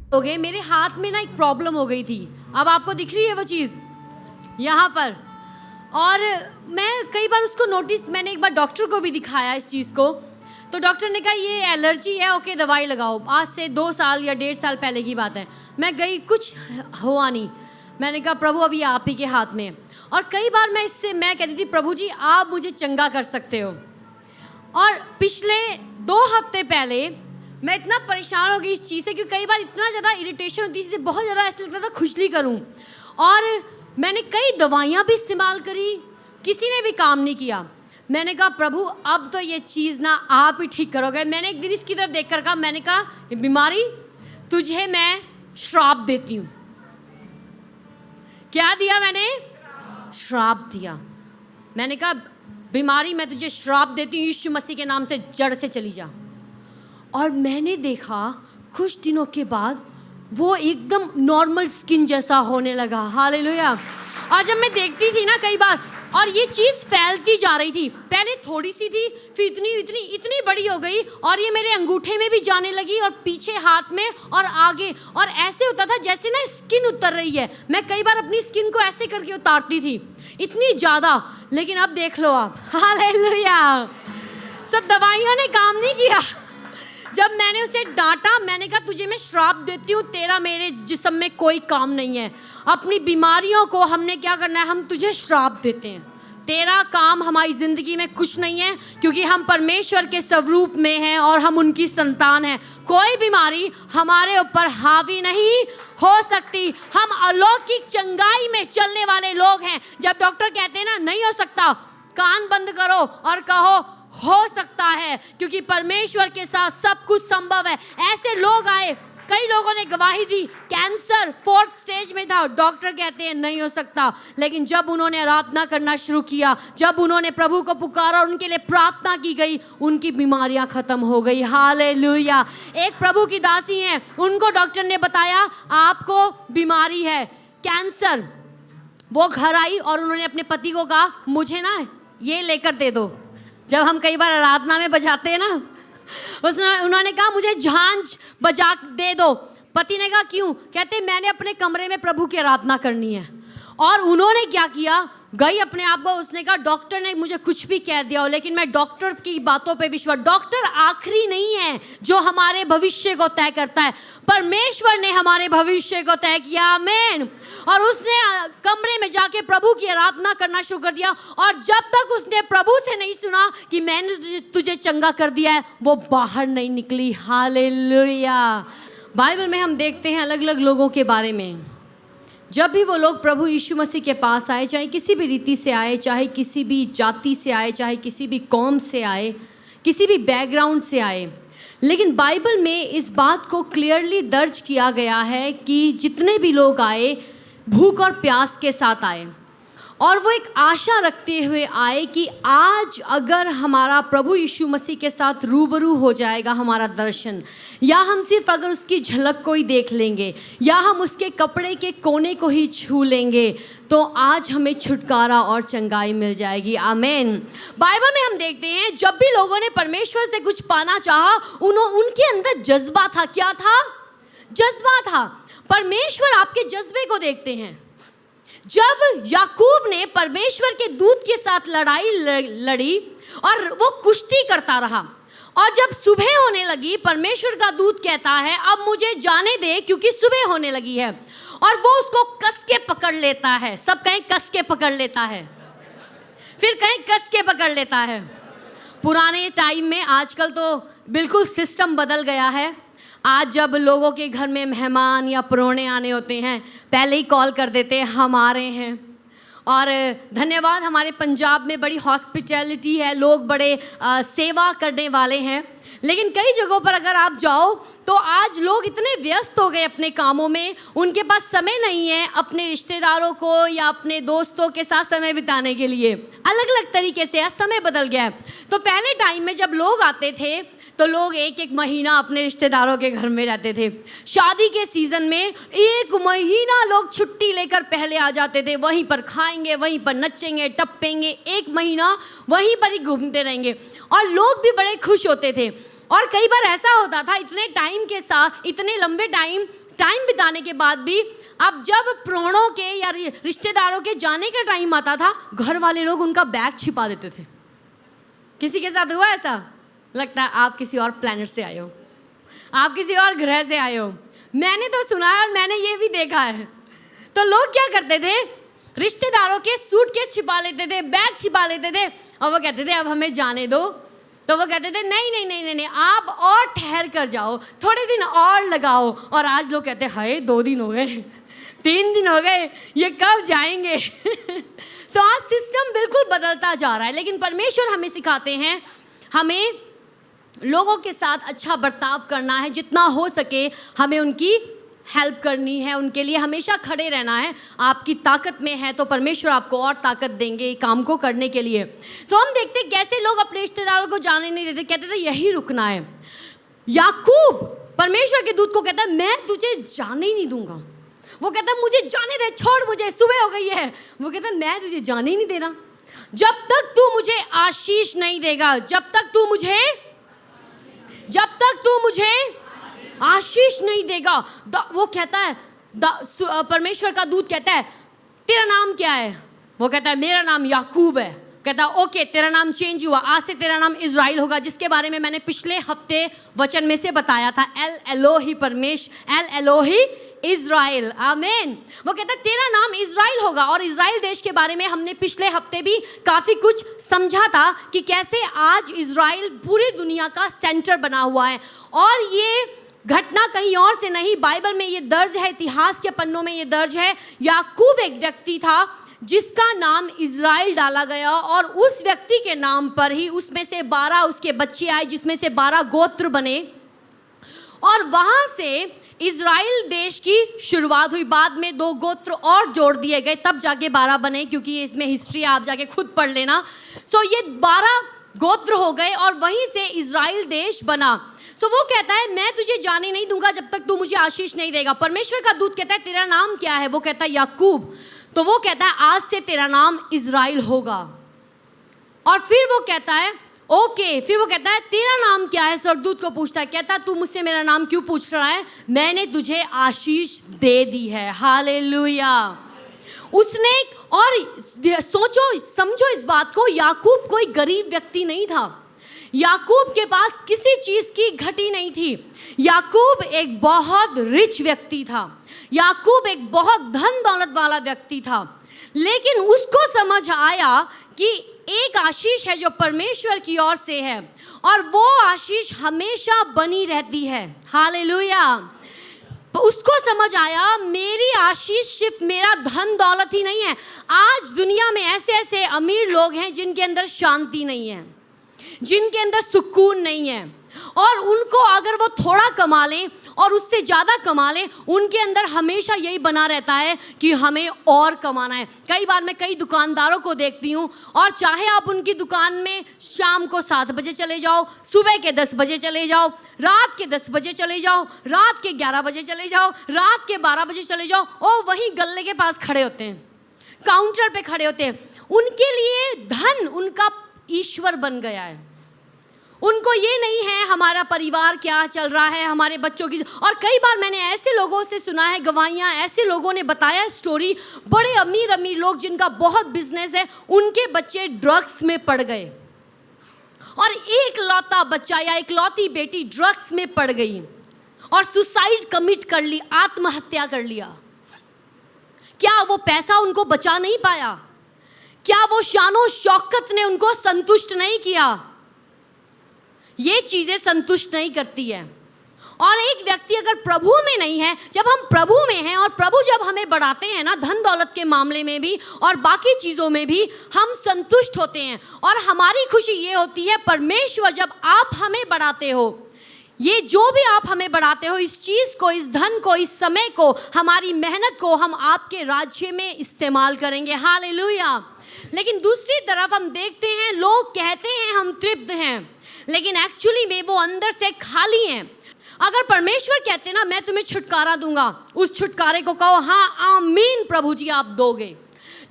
हो गए, मेरे हाथ में ना एक प्रॉब्लम हो गई थी। अब आपको दिख रही है वो चीज़ यहाँ पर। और मैं कई बार उसको नोटिस, मैंने एक बार डॉक्टर को भी दिखाया इस चीज़ को, तो डॉक्टर ने कहा ये एलर्जी है, ओके दवाई लगाओ। आज से 2 साल या 1.5 साल पहले की बात है। मैं गई, कुछ हुआ नहीं। मैंने कहा प्रभु अभी आप ही के हाथ में है। और कई बार मैं कहती थी प्रभु जी आप मुझे चंगा कर सकते हो। और पिछले 2 हफ्ते पहले मैं इतना परेशान हो गई इस चीज़ से, क्योंकि कई बार इतना ज़्यादा इरिटेशन होती है, बहुत ज़्यादा ऐसा लगता था खुजली करूं। और मैंने कई दवाइयाँ भी इस्तेमाल करी, किसी ने भी काम नहीं किया। मैंने कहा प्रभु अब तो ये चीज़ ना आप ही ठीक करोगे। मैंने एक दिन इसकी तरफ देख कर कहा, मैंने कहा ये बीमारी तुझे मैं श्राप देती हूँ। क्या दिया मैंने? श्राप दिया। मैंने कहा बीमारी मैं तुझे श्राप देती हूँ, यीशु मसीह के नाम से जड़ से चली जा। और मैंने देखा कुछ दिनों के बाद वो एकदम नॉर्मल स्किन जैसा होने लगा। हालेलुया। और जब मैं देखती थी ना कई बार, और ये चीज़ फैलती जा रही थी, पहले थोड़ी सी थी, फिर इतनी इतनी इतनी बड़ी हो गई, और ये मेरे अंगूठे में भी जाने लगी, और पीछे हाथ में और आगे, और ऐसे होता था जैसे ना स्किन उतर रही है। मैं कई बार अपनी स्किन को ऐसे करके उतारती थी, इतनी ज़्यादा। लेकिन अब देख लो आप, हालेलुया, सब दवाइयों ने काम नहीं किया। जब मैंने उसे डांटा, मैंने कहा तुझे मैं श्राप देती हूँ, तेरा मेरे जिस्म में कोई काम नहीं है। अपनी बीमारियों को हमने क्या करना है, हम तुझे श्राप देते हैं। तेरा काम हमारी ज़िंदगी में कुछ नहीं है, क्योंकि हम परमेश्वर के स्वरूप में हैं और हम उनकी संतान हैं। कोई बीमारी हमारे ऊपर हावी नहीं हो सकती। हम अलौकिक चंगाई में चलने वाले लोग हैं। जब डॉक्टर कहते हैं ना नहीं हो सकता, कान बंद करो और कहो हो सकता है, क्योंकि परमेश्वर के साथ सब कुछ संभव है। ऐसे लोग आए, कई लोगों ने गवाही दी, कैंसर 4th स्टेज में था, डॉक्टर कहते हैं नहीं हो सकता। लेकिन जब उन्होंने आराधना करना शुरू किया, जब उन्होंने प्रभु को पुकारा और उनके लिए प्रार्थना की गई, उनकी बीमारियां खत्म हो गई। हालेलुया। एक प्रभु की दासी हैं, उनको डॉक्टर ने बताया आपको बीमारी है कैंसर। वो घर आई और उन्होंने अपने पति को कहा मुझे ना ये लेकर दे दो। जब हम कई बार आराधना में बजाते हैं ना, उन्होंने कहा मुझे झांझ बजा दे दो। पति ने कहा क्यों? कहते मैंने अपने कमरे में प्रभु की आराधना करनी है। और उन्होंने क्या किया, गई अपने आप को, उसने कहा डॉक्टर ने मुझे कुछ भी कह दिया हो, लेकिन मैं डॉक्टर की बातों पे विश्वास। डॉक्टर आखिरी नहीं है जो हमारे भविष्य को तय करता है, परमेश्वर ने हमारे भविष्य को तय किया। आमीन। और उसने कमरे में जाके प्रभु की आराधना करना शुरू कर दिया, और जब तक उसने प्रभु से नहीं सुना कि मैंने तुझे चंगा कर दिया है, वो बाहर नहीं निकली। हालेलुया। बाइबल में हम देखते हैं अलग अलग लोगों के बारे में, जब भी वो लोग प्रभु यीशु मसीह के पास आए, चाहे किसी भी रीति से आए, चाहे किसी भी जाति से आए, चाहे किसी भी कौम से आए, किसी भी बैकग्राउंड से आए, लेकिन बाइबल में इस बात को क्लियरली दर्ज किया गया है कि जितने भी लोग आए भूख और प्यास के साथ आए, और वो एक आशा रखते हुए आए कि आज अगर हमारा प्रभु यीशु मसीह के साथ रूबरू हो जाएगा हमारा दर्शन, या हम सिर्फ अगर उसकी झलक को ही देख लेंगे, या हम उसके कपड़े के कोने को ही छू लेंगे, तो आज हमें छुटकारा और चंगाई मिल जाएगी। आमीन। बाइबल में हम देखते हैं जब भी लोगों ने परमेश्वर से कुछ पाना चाहा, उनके अंदर जज्बा था। क्या था? जज्बा था। परमेश्वर आपके जज्बे को देखते हैं। जब याकूब ने परमेश्वर के दूत के साथ लड़ाई लड़ी और वो कुश्ती करता रहा, और जब सुबह होने लगी, परमेश्वर का दूत कहता है अब मुझे जाने दे क्योंकि सुबह होने लगी है, और वो उसको कस के पकड़ लेता है। सब कहें कस के पकड़ लेता है, फिर कहें कस के पकड़ लेता है। पुराने टाइम में, आजकल तो बिल्कुल सिस्टम बदल गया है। आज जब लोगों के घर में मेहमान या परौने आने होते हैं, पहले ही कॉल कर देते हैं हम आ रहे हैं। और धन्यवाद, हमारे पंजाब में बड़ी हॉस्पिटैलिटी है, लोग बड़े सेवा करने वाले हैं। लेकिन कई जगहों पर अगर आप जाओ तो आज लोग इतने व्यस्त हो गए अपने कामों में, उनके पास समय नहीं है अपने रिश्तेदारों को या अपने दोस्तों के साथ समय बिताने के लिए। अलग अलग तरीके से आज समय बदल गया है। तो पहले टाइम में जब लोग आते थे तो लोग 1-1 महीना अपने रिश्तेदारों के घर में रहते थे। शादी के सीज़न में 1 महीना लोग छुट्टी लेकर पहले आ जाते थे, वहीं पर खाएंगे, वहीं पर नचेंगे, टप्पेंगे, 1 महीना वहीं पर ही घूमते रहेंगे, और लोग भी बड़े खुश होते थे। और कई बार ऐसा होता था, इतने टाइम के साथ, इतने लंबे टाइम टाइम बिताने के बाद भी अब जब प्राणों के या रिश्तेदारों के जाने का टाइम आता था, घर वाले लोग उनका बैग छिपा देते थे। किसी के साथ हुआ ऐसा? लगता है आप किसी और प्लेनेट से आए हो, आप किसी और ग्रह से आए हो। मैंने तो सुना है और मैंने ये भी देखा है। तो लोग क्या करते थे, रिश्तेदारों के सूटकेस छिपा लेते थे, बैग छिपा लेते थे, और वो कहते थे अब हमें जाने दो। तो वो कहते थे नहीं नहीं नहीं नहीं नहीं, आप और ठहर कर जाओ, थोड़े दिन और लगाओ। और आज लोग कहते हैं हाय 2 दिन हो गए, 3 दिन हो गए, ये कब जाएंगे? सो आज सिस्टम बिल्कुल बदलता जा रहा है, लेकिन परमेश्वर हमें सिखाते हैं हमें लोगों के साथ अच्छा बर्ताव करना है, जितना हो सके हमें उनकी हेल्प करनी है, उनके लिए हमेशा खड़े रहना है। आपकी ताकत में है तो परमेश्वर आपको और ताकत देंगे काम को करने के लिए। सो हम देखते हैं कैसे लोग अपने रिश्तेदारों को जाने नहीं देते, कहते थे यही रुकना है। याकूब परमेश्वर के दूत को कहता है मैं तुझे जाने ही नहीं दूंगा। वो कहता है मुझे जाने दे, छोड़ मुझे, सुबह हो गई है। वो कहता है मैं तुझे जाने ही नहीं दे रहा जब तक तू मुझे आशीष नहीं देगा, जब तक तू मुझे आशीष नहीं देगा। वो कहता है परमेश्वर का दूत कहता है तेरा नाम क्या है? वो कहता है मेरा नाम याकूब है। कहता है ओके, तेरा नाम चेंज हुआ, आज से तेरा नाम इज़राइल होगा, जिसके बारे में मैंने पिछले हफ्ते वचन में से बताया था। एल एलोही इज़राइल, आमीन। वो कहता है तेरा नाम इज़राइल होगा। और इज़राइल देश के बारे में हमने पिछले हफ्ते भी काफ़ी कुछ समझा था कि कैसे आज इज़राइल पूरी दुनिया का सेंटर बना हुआ है। और ये घटना कहीं और से नहीं, बाइबल में ये दर्ज है, इतिहास के पन्नों में ये दर्ज है। याकूब एक व्यक्ति था जिसका नाम इज़राइल डाला गया, और उस व्यक्ति के नाम पर ही उसमें से 12 उसके बच्चे आए, जिसमें से 12 गोत्र बने, और वहाँ से इज़राइल देश की शुरुआत हुई। बाद में 2 गोत्र और जोड़ दिए गए, तब जाके 12 बने, क्योंकि इसमें हिस्ट्री आप जाके खुद पढ़ लेना। सो ये 12 गोत्र हो गए और वहीं से इज़राइल देश बना। सो वो कहता है मैं तुझे जाने नहीं दूंगा जब तक तू मुझे आशीष नहीं देगा। परमेश्वर का दूत कहता है तेरा नाम क्या है? वो कहता है याकूब। तो वो कहता है आज से तेरा नाम इज़राइल होगा। और फिर वो कहता है ओके, फिर वो कहता है तेरा नाम क्या है? स्वर्गदूत को पूछता है, कहता तू मुझसे मेरा नाम क्यों पूछ रहा है? मैंने तुझे आशीष दे दी है। हालेलुया। उसने, और सोचो समझो इस बात को, याकूब कोई गरीब व्यक्ति नहीं था। याकूब के पास किसी चीज की घटी नहीं थी। याकूब एक बहुत रिच व्यक्ति था। याकूब एक बहुत धन दौलत वाला व्यक्ति था। लेकिन उसको समझ आया कि एक आशीष है जो परमेश्वर की ओर से है, और वो आशीष हमेशा बनी रहती है। हालेलुया। उसको समझ आया मेरी आशीष सिर्फ मेरा धन दौलत ही नहीं है। आज दुनिया में ऐसे ऐसे अमीर लोग हैं जिनके अंदर शांति नहीं है, जिनके अंदर सुकून नहीं है, और उनको अगर वो थोड़ा कमा लें और उससे ज़्यादा कमा लें, उनके अंदर हमेशा यही बना रहता है कि हमें और कमाना है। कई बार मैं कई दुकानदारों को देखती हूँ, और चाहे आप उनकी दुकान में शाम को 7 बजे चले जाओ, सुबह के 10 बजे चले जाओ, रात के 10 बजे चले जाओ, रात के 11 बजे चले जाओ, रात के 12 बजे चले जाओ, और वहीं गल्ले के पास खड़े होते हैं, काउंटर पे खड़े होते हैं। उनके लिए धन उनका ईश्वर बन गया है। उनको ये नहीं है हमारा परिवार क्या चल रहा है, हमारे बच्चों की। और कई बार मैंने ऐसे लोगों से सुना है गवाहियाँ, ऐसे लोगों ने बताया स्टोरी, बड़े अमीर अमीर लोग जिनका बहुत बिजनेस है, उनके बच्चे ड्रग्स में पड़ गए, और एक लौता बच्चा या एक लौती बेटी ड्रग्स में पड़ गई और सुसाइड कमिट कर ली, आत्महत्या कर लिया। क्या वो पैसा उनको बचा नहीं पाया? क्या वो शानो शौकत ने उनको संतुष्ट नहीं किया? ये चीजें संतुष्ट नहीं करती है। और एक व्यक्ति अगर प्रभु में नहीं है, जब हम प्रभु में हैं और प्रभु जब हमें बढ़ाते हैं ना, धन दौलत के मामले में भी और बाकी चीज़ों में भी हम संतुष्ट होते हैं। और हमारी खुशी ये होती है परमेश्वर जब आप हमें बढ़ाते हो, ये जो भी आप हमें बढ़ाते हो, इस चीज़ को, इस धन को, इस समय को, हमारी मेहनत को हम आपके राज्य में इस्तेमाल करेंगे। हालेलुया। लेकिन दूसरी तरफ हम देखते हैं लोग कहते हैं हम तृप्त हैं, लेकिन एक्चुअली में वो अंदर से खाली हैं। अगर परमेश्वर कहते ना मैं तुम्हें छुटकारा दूंगा, उस छुटकारे को कहो हाँ आमीन प्रभु जी आप दोगे।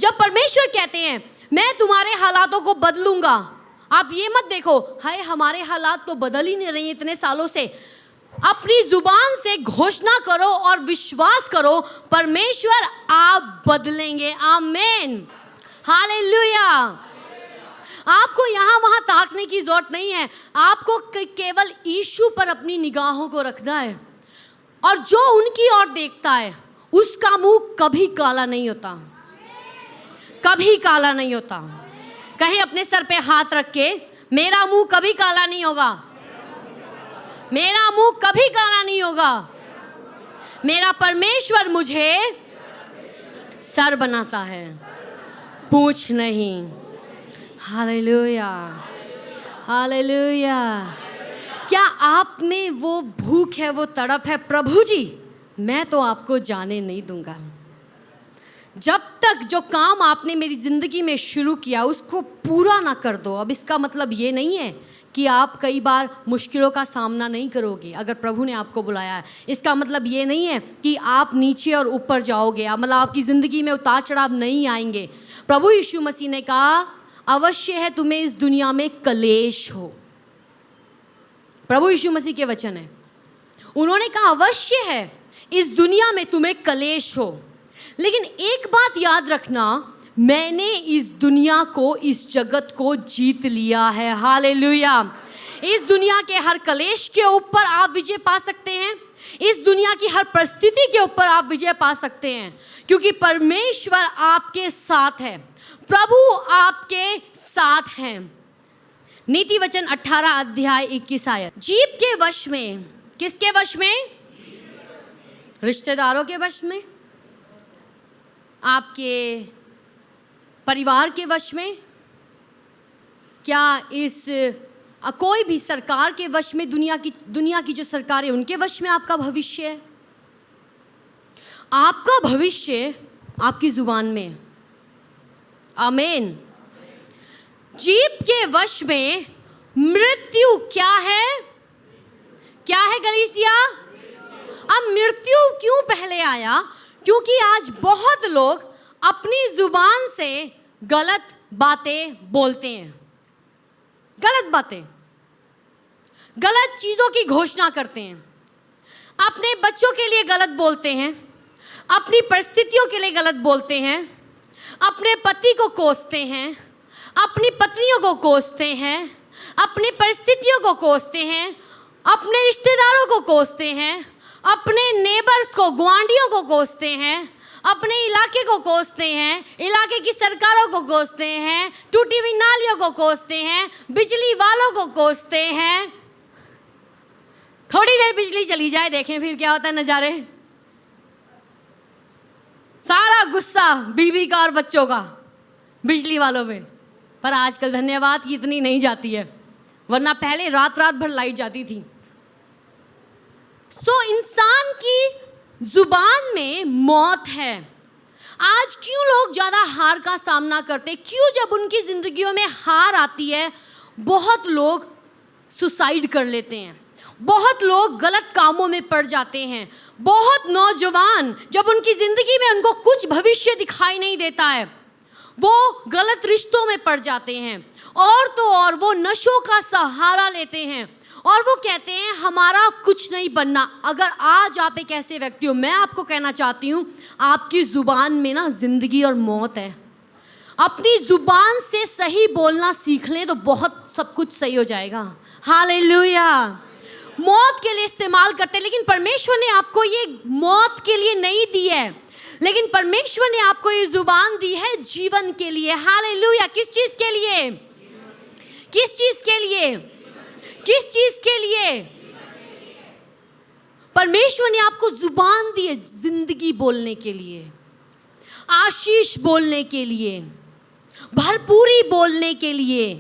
जब परमेश्वर कहते हैं मैं तुम्हारे हालातों को बदलूंगा, आप ये मत देखो हाय हमारे हालात तो बदल ही नहीं रही इतने सालों से, अपनी जुबान से घोषणा करो और विश्वास करो, परमेश्वर आप बदलेंगे। आमीन, हालेलुया। आपको यहाँ वहाँ ताकने की जरूरत नहीं है, आपको केवल यीशु पर अपनी निगाहों को रखना है, और जो उनकी ओर देखता है उसका मुंह कभी काला नहीं होता, कभी काला नहीं होता। कहीं अपने सर पे हाथ रख के, मेरा मुंह कभी काला नहीं होगा, मेरा मुंह कभी काला नहीं होगा, मेरा परमेश्वर मुझे सर बनाता है, पूंछ नहीं। Hallelujah, hallelujah. क्या आप में वो भूख है, वो तड़प है, प्रभु जी मैं तो आपको जाने नहीं दूंगा, जब तक जो काम आपने मेरी ज़िंदगी में शुरू किया उसको पूरा ना कर दो। अब इसका मतलब ये नहीं है कि आप कई बार मुश्किलों का सामना नहीं करोगे अगर प्रभु ने आपको बुलाया है। इसका मतलब ये नहीं है कि आप नीचे और ऊपर जाओगे, मतलब आपकी ज़िंदगी में उतार चढ़ाव नहीं आएंगे। प्रभु यीशु मसीह ने कहा अवश्य है तुम्हें इस दुनिया में कलेश हो। प्रभु यीशु मसीह के वचन है, उन्होंने कहा अवश्य है इस दुनिया में तुम्हें कलेश हो, लेकिन एक बात याद रखना, मैंने इस दुनिया को, इस जगत को जीत लिया है। हालेलुया। इस दुनिया के हर कलेश के ऊपर आप विजय पा सकते हैं, इस दुनिया की हर परिस्थिति के ऊपर आप विजय पा सकते हैं, क्योंकि परमेश्वर आपके साथ है, प्रभु आपके साथ हैं। नीति वचन 18 अध्याय 21 आयत। जीभ के वश में, किसके वश में? रिश्तेदारों के वश में, आपके परिवार के वश में, क्या इस कोई भी सरकार के वश में? दुनिया की जो सरकार है उनके वश में आपका भविष्य है? आपका भविष्य आपकी जुबान में है। आमीन। जीभ के वश में मृत्यु क्या है? क्या है गलीसिया? अब मृत्यु क्यों पहले आया? क्योंकि आज बहुत लोग अपनी जुबान से गलत बातें बोलते हैं, गलत बातें, गलत चीजों की घोषणा करते हैं, अपने बच्चों के लिए गलत बोलते हैं, अपनी परिस्थितियों के लिए गलत बोलते हैं, अपने पति को कोसते हैं, अपनी पत्नियों को कोसते हैं, अपनी परिस्थितियों को कोसते हैं, अपने रिश्तेदारों को कोसते हैं, अपने नेबर्स को, गुआंढियों को कोसते हैं, अपने इलाके को कोसते हैं, इलाके की सरकारों को कोसते हैं, टूटी हुई नालियों को कोसते हैं, बिजली वालों को कोसते हैं। थोड़ी देर बिजली चली जाए, देखें फिर क्या होता है नजारे। सारा गुस्सा बीवी का और बच्चों का बिजली वालों पे। पर आजकल धन्यवाद कि इतनी नहीं जाती है, वरना पहले रात रात भर लाइट जाती थी। इंसान की जुबान में मौत है। आज क्यों लोग ज्यादा हार का सामना करते? क्यों जब उनकी जिंदगियों में हार आती है बहुत लोग सुसाइड कर लेते हैं, बहुत लोग गलत कामों में पड़ जाते हैं, बहुत नौजवान जब उनकी जिंदगी में उनको कुछ भविष्य दिखाई नहीं देता है वो गलत रिश्तों में पड़ जाते हैं, और तो और वो नशों का सहारा लेते हैं और वो कहते हैं हमारा कुछ नहीं बनना। अगर आज आप एक ऐसे व्यक्ति हो, मैं आपको कहना चाहती हूँ आपकी जुबान में ना जिंदगी और मौत है। अपनी जुबान से सही बोलना सीख लें तो बहुत सब कुछ सही हो जाएगा। हालेलुया। मौत के लिए इस्तेमाल करते हैं, लेकिन परमेश्वर ने आपको ये मौत के लिए नहीं दी है, लेकिन परमेश्वर ने आपको ये जुबान दी है जीवन के लिए। हालेलुया। किस चीज के लिए? किस चीज के लिए? किस चीज के लिए? परमेश्वर ने आपको जुबान दी है जिंदगी बोलने के लिए, आशीष बोलने के लिए, भरपूरी बोलने के लिए,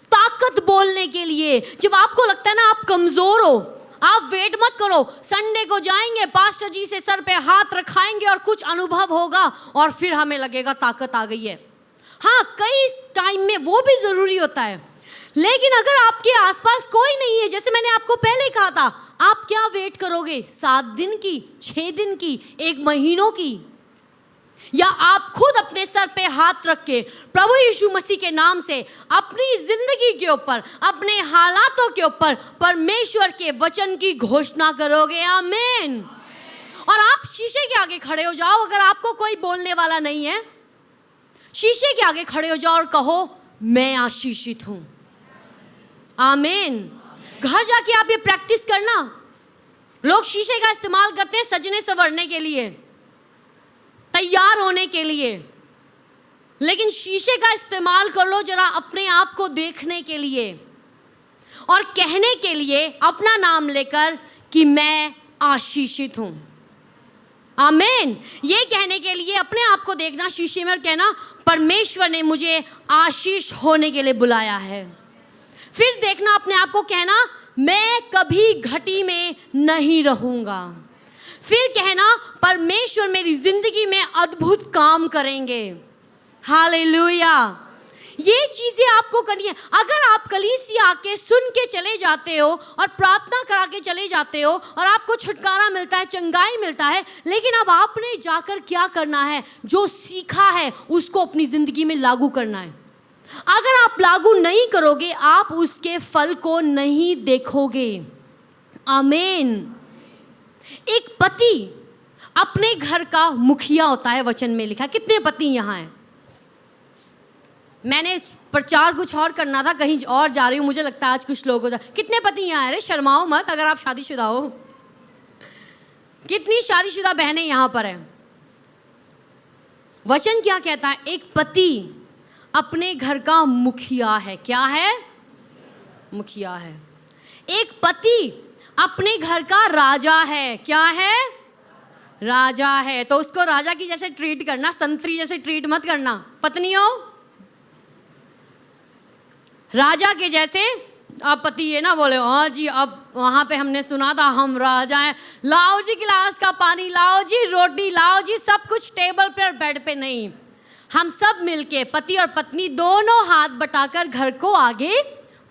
ताकत बोलने के लिए। जब आपको लगता है ना आप कमजोर हो, आप वेट मत करो, संडे को जाएंगे, पास्टर जी से सर पे हाथ रखाएंगे और कुछ अनुभव होगा और फिर हमें लगेगा ताकत आ गई है। हाँ, कई टाइम में वो भी जरूरी होता है, लेकिन अगर आपके आसपास कोई नहीं है, जैसे मैंने आपको पहले कहा था, आप क्या वेट करोगे? 7 दिन की, 6 दिन की, 1 महीनों की? या आप खुद अपने सर पे हाथ रख के प्रभु यीशु मसीह के नाम से अपनी जिंदगी के ऊपर, अपने हालातों के ऊपर परमेश्वर के वचन की घोषणा करोगे। आमीन। और आप शीशे के आगे खड़े हो जाओ, अगर आपको कोई बोलने वाला नहीं है, शीशे के आगे खड़े हो जाओ और कहो मैं आशीषित हूं। आमीन। घर जाके आप ये प्रैक्टिस करना। लोग शीशे का इस्तेमाल करते हैं सजने संवरने के लिए, तैयार होने के लिए, लेकिन शीशे का इस्तेमाल कर लो जरा अपने आप को देखने के लिए और कहने के लिए, अपना नाम लेकर कि मैं आशीषित हूं। आमीन। ये कहने के लिए अपने आप को देखना शीशे में और कहना परमेश्वर ने मुझे आशीष होने के लिए बुलाया है। फिर देखना अपने आप को, कहना मैं कभी घटी में नहीं रहूंगा। फिर कहना परमेश्वर मेरी जिंदगी में अद्भुत काम करेंगे। हालेलुया। ये चीजें आपको करनी है। अगर आप कलीसिया आके सुन के चले जाते हो और प्रार्थना करा के चले जाते हो और आपको छुटकारा मिलता है, चंगाई मिलता है, लेकिन अब आपने जाकर क्या करना है? जो सीखा है उसको अपनी जिंदगी में लागू करना है। अगर आप लागू नहीं करोगे, आप उसके फल को नहीं देखोगे। आमीन। एक पति अपने घर का मुखिया होता है, वचन में लिखा। कितने पति यहाँ हैं? मैंने प्रचार कुछ और करना था, कहीं और जा रही हूँ, मुझे लगता है आज कुछ लोग हो जाए। कितने पति यहाँ? अरे शर्माओ मत अगर आप शादीशुदा हो। कितनी शादीशुदा बहनें यहाँ पर हैं? वचन क्या कहता है? एक पति अपने घर का मुखिया है। क्या है? मुखिया है। एक पति अपने घर का राजा है। क्या है? राजा है। तो उसको राजा की जैसे ट्रीट करना, संतरी जैसे ट्रीट मत करना। पत्नियों, राजा के जैसे आप पति ये ना बोले हाँ जी अब वहाँ पे हमने सुना था हम राजा हैं, लाओ जी गिलास का पानी, लाओ जी रोटी, लाओ जी सब कुछ टेबल पे और बेड पे। नहीं, हम सब मिलके पति और पत्नी दोनों हाथ बटाकर घर को आगे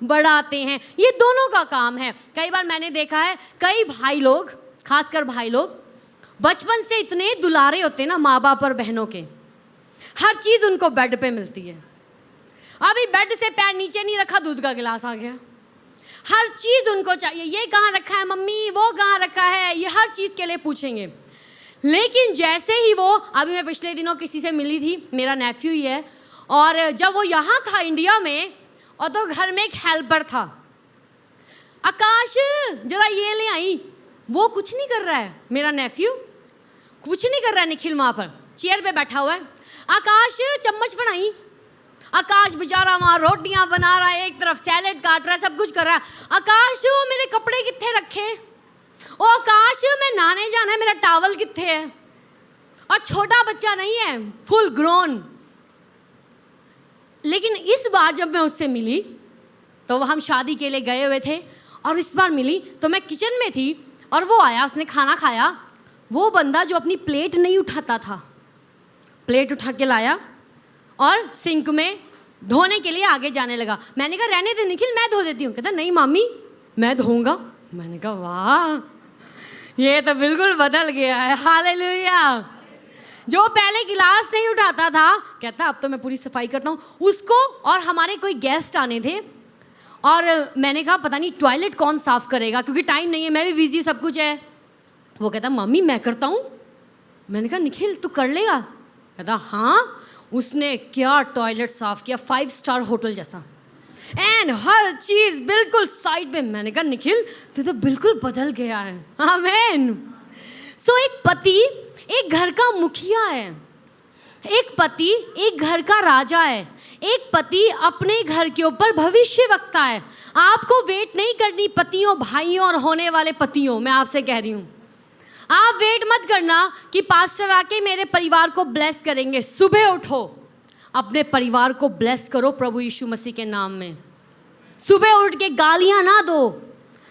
बढ़ाते हैं। ये दोनों का काम है। कई बार मैंने देखा है कई भाई लोग, खासकर भाई लोग, बचपन से इतने दुलारे होते हैं ना माँ बाप और बहनों के, हर चीज़ उनको बेड पे मिलती है। अभी बेड से पैर नीचे नहीं रखा, दूध का गिलास आ गया। हर चीज़ उनको चाहिए। ये कहाँ रखा है मम्मी, वो कहाँ रखा है, ये हर चीज़ के लिए पूछेंगे। लेकिन जैसे ही वो, अभी मैं पिछले दिनों किसी से मिली थी, मेरा नेफ्यू ही है, और जब वो यहाँ था इंडिया में, और तो घर में एक हेल्पर था, आकाश जरा ये ले आई। वो कुछ नहीं कर रहा है, मेरा नेफ्यू कुछ नहीं कर रहा है, निखिल वहाँ पर चेयर पे बैठा हुआ है। आकाश चम्मच बनाई। आकाश बेचारा वहाँ रोटियाँ बना रहा है, एक तरफ सैलेड काट रहा है, सब कुछ कर रहा है। आकाश मेरे कपड़े कितने रखे? ओ आकाश मैं नहाने जाना है, मेरा टॉवल कितने है? और छोटा बच्चा नहीं है, फुल ग्रोन। लेकिन इस बार जब मैं उससे मिली तो हम शादी के लिए गए हुए थे, और इस बार मिली तो मैं किचन में थी और वो आया, उसने खाना खाया। वो बंदा जो अपनी प्लेट नहीं उठाता था, प्लेट उठा के लाया और सिंक में धोने के लिए आगे जाने लगा। मैंने कहा रहने दे निखिल, मैं धो देती हूँ। कहता नहीं मामी मैं धोऊंगा। मैंने कहा वाह, ये तो बिल्कुल बदल गया है। हालेलुया। जो पहले गिलास नहीं उठाता था, कहता अब तो मैं पूरी सफाई करता हूँ। उसको और हमारे कोई गेस्ट आने थे, और मैंने कहा पता नहीं टॉयलेट कौन साफ करेगा, क्योंकि टाइम नहीं है, मैं भी बिजी, सब कुछ है। वो कहता मम्मी मैं करता हूँ। मैंने कहा निखिल तू कर लेगा? कहता हाँ। उसने क्या टॉयलेट साफ किया, 5 स्टार होटल जैसा, एंड हर चीज बिल्कुल साइड पे। मैंने कहा निखिल तू तो बिल्कुल बदल गया है। आमीन। सो एक पति एक घर का मुखिया है, एक पति एक घर का राजा है, एक पति अपने घर के ऊपर भविष्य वक्ता है। आपको वेट नहीं करनी पतियों, भाइयों और होने वाले पतियों, मैं आपसे कह रही हूँ, आप वेट मत करना कि पास्टर आके मेरे परिवार को ब्लेस करेंगे। सुबह उठो, अपने परिवार को ब्लेस करो प्रभु यीशु मसीह के नाम में। सुबह उठ के गालियां ना दो,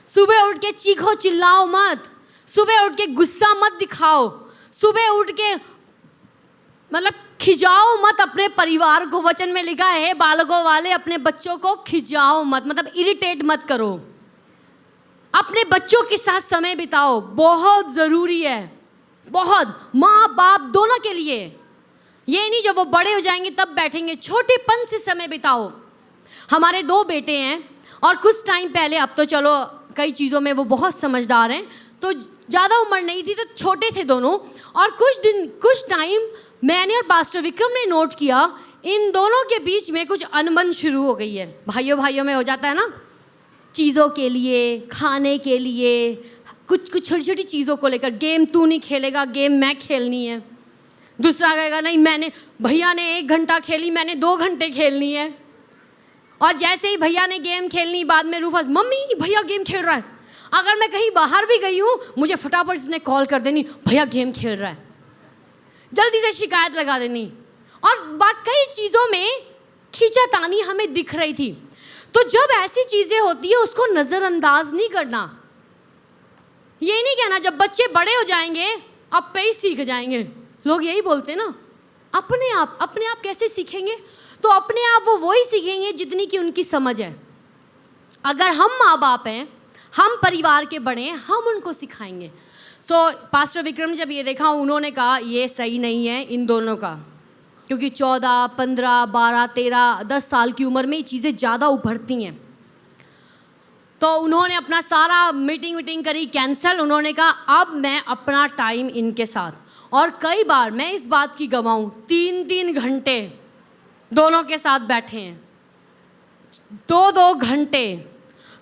सुबह उठ के चीखो चिल्लाओ मत, सुबह उठ के गुस्सा मत दिखाओ, सुबह उठ के मतलब खिजाओ मत अपने परिवार को। वचन में लिखा है बालकों वाले अपने बच्चों को खिजाओ मत, मतलब इरिटेट मत करो। अपने बच्चों के साथ समय बिताओ, बहुत ज़रूरी है, बहुत, माँ बाप दोनों के लिए। ये नहीं जब वो बड़े हो जाएंगे तब बैठेंगे, छोटेपन से समय बिताओ। हमारे 2 बेटे हैं और कुछ टाइम पहले, अब तो चलो कई चीज़ों में वो बहुत समझदार हैं, तो ज़्यादा उम्र नहीं थी तो छोटे थे दोनों। और कुछ टाइम मैंने और पास्टर विक्रम ने नोट किया इन दोनों के बीच में कुछ अनबन शुरू हो गई है। भाइयों भाइयों में हो जाता है ना, चीज़ों के लिए, खाने के लिए, कुछ छोटी छोटी चीज़ों को लेकर। गेम तू नहीं खेलेगा, गेम मैं खेलनी है। दूसरा कहेगा नहीं, भैया ने 1 घंटा खेली, मैंने 2 घंटे खेलनी है। और जैसे ही भैया ने गेम खेलनी, बाद में रूफस, मम्मी भैया गेम खेल रहा है। अगर मैं कहीं बाहर भी गई हूँ, मुझे फटाफट इसने कॉल कर देनी, भैया गेम खेल रहा है, जल्दी से शिकायत लगा देनी। और कई चीज़ों में खींचातानी हमें दिख रही थी। तो जब ऐसी चीज़ें होती है उसको नज़रअंदाज नहीं करना। ये नहीं कहना जब बच्चे बड़े हो जाएंगे अब पे ही सीख जाएंगे। लोग यही बोलते हैं ना, अपने आप कैसे सीखेंगे? तो अपने आप वो वही सीखेंगे जितनी की उनकी समझ है। अगर हम माँ बाप हैं, हम परिवार के बड़े हैं, हम उनको सिखाएंगे। पास्टर विक्रम ने जब ये देखा, उन्होंने कहा ये सही नहीं है इन दोनों का, क्योंकि 14, 15, 12, 13, 10 साल की उम्र में ये चीज़ें ज़्यादा उभरती हैं। तो उन्होंने अपना सारा मीटिंग करी कैंसिल। उन्होंने कहा अब मैं अपना टाइम इनके साथ, और कई बार मैं इस बात की गवाह हूँ, 3-3 घंटे दोनों के साथ बैठे हैं, 2-2 घंटे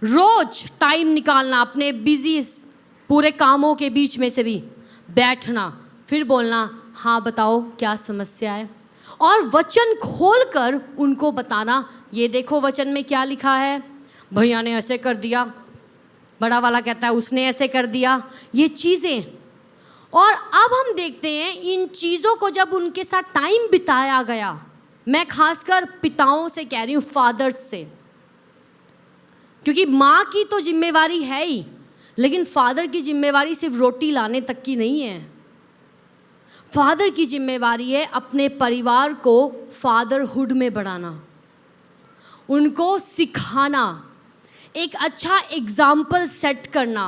रोज टाइम निकालना, अपने बिजी पूरे कामों के बीच में से भी बैठना, फिर बोलना हाँ बताओ क्या समस्या है, और वचन खोलकर उनको बताना, ये देखो वचन में क्या लिखा है, भैया ने ऐसे कर दिया, बड़ा वाला कहता है उसने ऐसे कर दिया, ये चीज़ें। और अब हम देखते हैं इन चीज़ों को जब उनके साथ टाइम बिताया गया, मैं खासकर पिताओं से कह रही हूँ, फादर्स से, क्योंकि माँ की तो जिम्मेवारी है ही, लेकिन फादर की जिम्मेवारी सिर्फ रोटी लाने तक की नहीं है। फादर की जिम्मेवारी है अपने परिवार को फादरहुड में बढ़ाना, उनको सिखाना, एक अच्छा एग्जाम्पल सेट करना।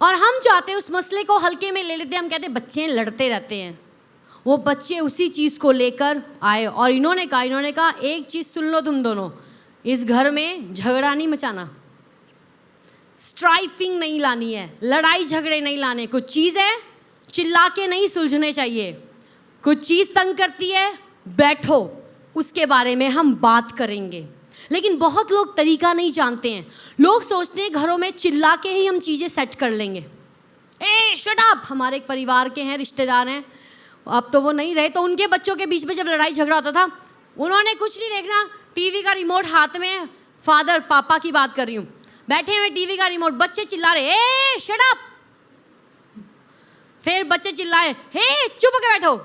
और हम चाहते हैं उस मसले को हल्के में ले लेते हैं, हम कहते हैं बच्चे लड़ते रहते हैं, वो बच्चे उसी चीज़ को लेकर आए। और इन्होंने कहा एक चीज़ सुन लो तुम दोनों, इस घर में झगड़ा नहीं मचाना, स्ट्राइफिंग नहीं लानी है, लड़ाई झगड़े नहीं लाने। कुछ चीज़ है चिल्ला के नहीं सुलझने चाहिए, कुछ चीज़ तंग करती है, बैठो उसके बारे में हम बात करेंगे। लेकिन बहुत लोग तरीका नहीं जानते हैं। लोग सोचते हैं घरों में चिल्ला के ही हम चीज़ें सेट कर लेंगे। ए शट अप, हमारे एक परिवार के हैं, रिश्तेदार हैं, अब तो वो नहीं रहे, तो उनके बच्चों के बीच में जब लड़ाई झगड़ा होता था, उन्होंने कुछ नहीं देखना, टीवी का रिमोट हाथ में, फादर पापा की बात कर रही हूँ, बैठे हुए टीवी का रिमोट, बच्चे चिल्ला रहे ए शट अप, फिर बच्चे चिल्लाए हे चुप के बैठो,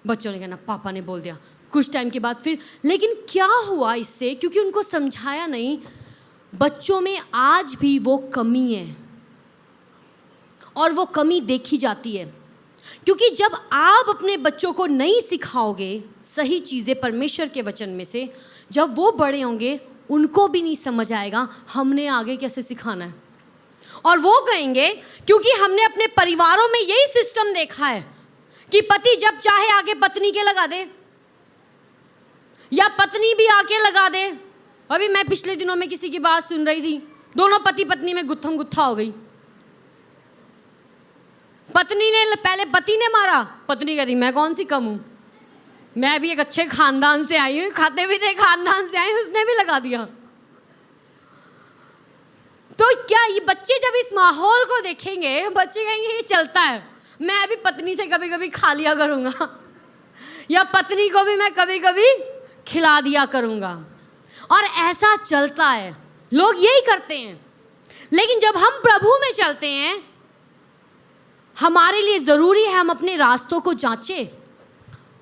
बच्चों ने कहना पापा ने बोल दिया। कुछ टाइम के बाद फिर, लेकिन क्या हुआ इससे, क्योंकि उनको समझाया नहीं। बच्चों में आज भी वो कमी है और वो कमी देखी जाती है, क्योंकि जब आप अपने बच्चों को नहीं सिखाओगे सही चीज़ें परमेश्वर के वचन में से, जब वो बड़े होंगे उनको भी नहीं समझ आएगा हमने आगे कैसे सिखाना है। और वो कहेंगे, क्योंकि हमने अपने परिवारों में यही सिस्टम देखा है कि पति जब चाहे आके पत्नी के लगा दे, या पत्नी भी आके लगा दे। अभी मैं पिछले दिनों में किसी की बात सुन रही थी, दोनों पति पत्नी में गुत्थम गुत्था हो गई। पत्नी ने पहले पति ने मारा, पत्नी कह रही मैं कौन सी कम हूं, मैं भी एक अच्छे खानदान से आई हूँ, खाते भी थे खानदान से आई हूँ, उसने भी लगा दिया। तो क्या ये बच्चे जब इस माहौल को देखेंगे, बच्चे कहेंगे ये चलता है, मैं भी पत्नी से कभी कभी खा लिया करूँगा, या पत्नी को भी मैं कभी कभी खिला दिया करूँगा। और ऐसा चलता है, लोग यही करते हैं। लेकिन जब हम प्रभु में चलते हैं, हमारे लिए ज़रूरी है हम अपने रास्तों को जांचें।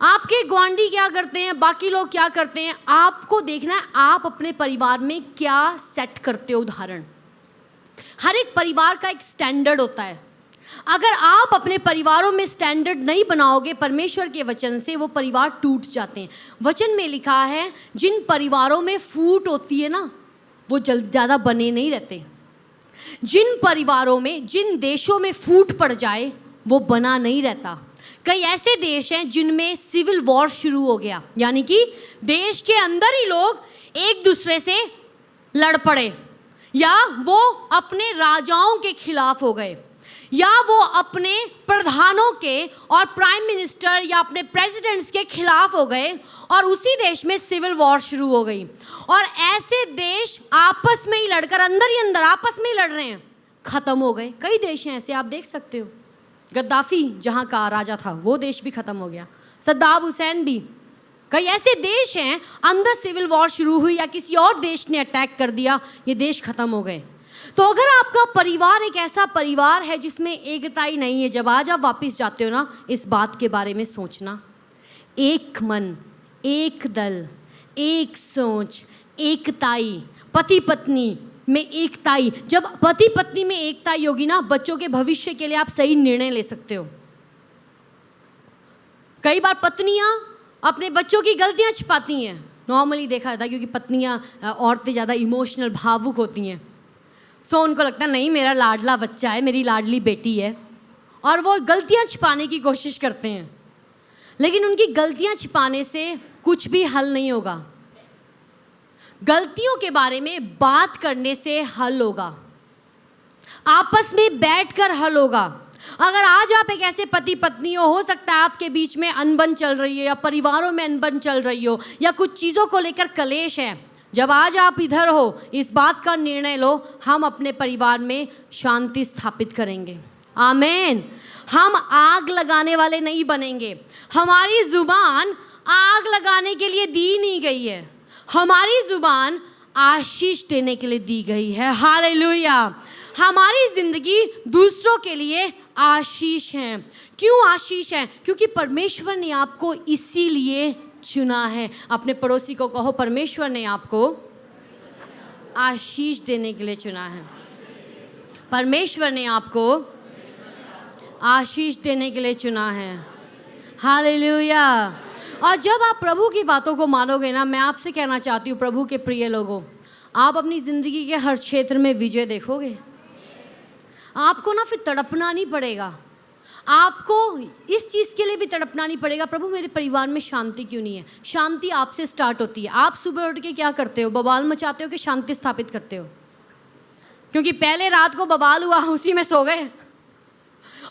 आपके ग्वांडी क्या करते हैं, बाकी लोग क्या करते हैं, आपको देखना है आप अपने परिवार में क्या सेट करते हो। उदाहरण, हर एक परिवार का एक स्टैंडर्ड होता है। अगर आप अपने परिवारों में स्टैंडर्ड नहीं बनाओगे परमेश्वर के वचन से, वो परिवार टूट जाते हैं। वचन में लिखा है जिन परिवारों में फूट होती है ना, वो ज़्यादा बने नहीं रहते। जिन परिवारों में, जिन देशों में फूट पड़ जाए वो बना नहीं रहता, कई ऐसे देश हैं जिनमें सिविल वॉर शुरू हो गया, यानी कि देश के अंदर ही लोग एक दूसरे से लड़ पड़े, या वो अपने राजाओं के खिलाफ हो गए, या वो अपने प्रधानों के और प्राइम मिनिस्टर या अपने प्रेसिडेंट्स के खिलाफ हो गए और उसी देश में सिविल वॉर शुरू हो गई। और ऐसे देश आपस में ही लड़कर अंदर ही अंदर आपस में ही लड़ रहे हैं, खत्म हो गए। कई देश हैं ऐसे, आप देख सकते हो। गद्दाफी जहाँ का राजा था वो देश भी खत्म हो गया, सद्दाम हुसैन भी। कई ऐसे देश हैं अंदर सिविल वॉर शुरू हुई या किसी और देश ने अटैक कर दिया, ये देश खत्म हो गए। तो अगर आपका परिवार एक ऐसा परिवार है जिसमें एकता ही नहीं है, जब आज आप वापस जाते हो ना, इस बात के बारे में सोचना। एक मन, एक दल, एक सोच, एकताई, पति पत्नी में एकताई। जब पति पत्नी में एकताई होगी ना, बच्चों के भविष्य के लिए आप सही निर्णय ले सकते हो। कई बार पत्नियां अपने बच्चों की गलतियां छिपाती हैं, नॉर्मली देखा जाता है, क्योंकि पत्नियां, औरतें ज़्यादा इमोशनल, भावुक होती हैं। सो उनको लगता है नहीं मेरा लाडला बच्चा है, मेरी लाडली बेटी है, और वो गलतियां छिपाने की कोशिश करते हैं। लेकिन उनकी गलतियां छिपाने से कुछ भी हल नहीं होगा। गलतियों के बारे में बात करने से हल होगा, आपस में बैठकर हल होगा। अगर आज आप एक ऐसे पति पत्नी हो सकता है आपके बीच में अनबन चल रही है, या परिवारों में अनबन चल रही हो, या कुछ चीज़ों को लेकर कलेश है, जब आज आप इधर हो, इस बात का निर्णय लो, हम अपने परिवार में शांति स्थापित करेंगे। आमीन। हम आग लगाने वाले नहीं बनेंगे। हमारी जुबान आग लगाने के लिए दी नहीं गई है, हमारी जुबान आशीष देने के लिए दी गई है। हालेलुया। हमारी जिंदगी दूसरों के लिए आशीष है। क्यों आशीष है? क्योंकि परमेश्वर ने आपको इसीलिए चुना है। अपने पड़ोसी को कहो, परमेश्वर ने आपको आशीष देने के लिए चुना है। परमेश्वर ने आपको आशीष देने के लिए चुना है। हालेलुया। और जब आप प्रभु की बातों को मानोगे ना, मैं आपसे कहना चाहती हूँ प्रभु के प्रिय लोगों, आप अपनी ज़िंदगी के हर क्षेत्र में विजय देखोगे। आपको ना फिर तड़पना नहीं पड़ेगा, आपको इस चीज़ के लिए भी तड़पना नहीं पड़ेगा प्रभु मेरे परिवार में शांति क्यों नहीं है। शांति आपसे स्टार्ट होती है। आप सुबह उठ के क्या करते हो? बवाल मचाते हो कि शांति स्थापित करते हो? क्योंकि पहले रात को बवाल हुआ, उसी में सो गए,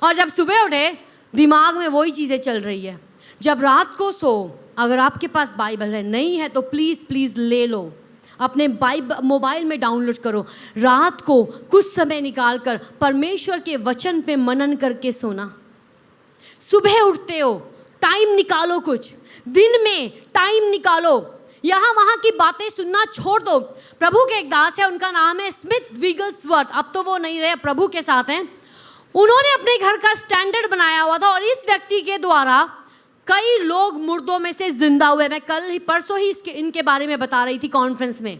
और जब सुबह उठे दिमाग में वही चीज़ें चल रही है। जब रात को सो, अगर आपके पास बाइबल है, नहीं है तो प्लीज़ प्लीज़ ले लो, अपने मोबाइल में डाउनलोड करो। रात को कुछ समय निकाल कर परमेश्वर के वचन पे मनन करके सोना। सुबह उठते हो, टाइम निकालो, कुछ दिन में टाइम निकालो, यहाँ वहाँ की बातें सुनना छोड़ दो। प्रभु के एक दास है, उनका नाम है स्मिथ विगल्सवर्थ, अब तो वो नहीं रहे, प्रभु के साथ हैं। उन्होंने अपने घर का स्टैंडर्ड बनाया हुआ था, और इस व्यक्ति के द्वारा कई लोग मुर्दों में से जिंदा हुए। मैं परसों ही इनके बारे में बता रही थी कॉन्फ्रेंस में।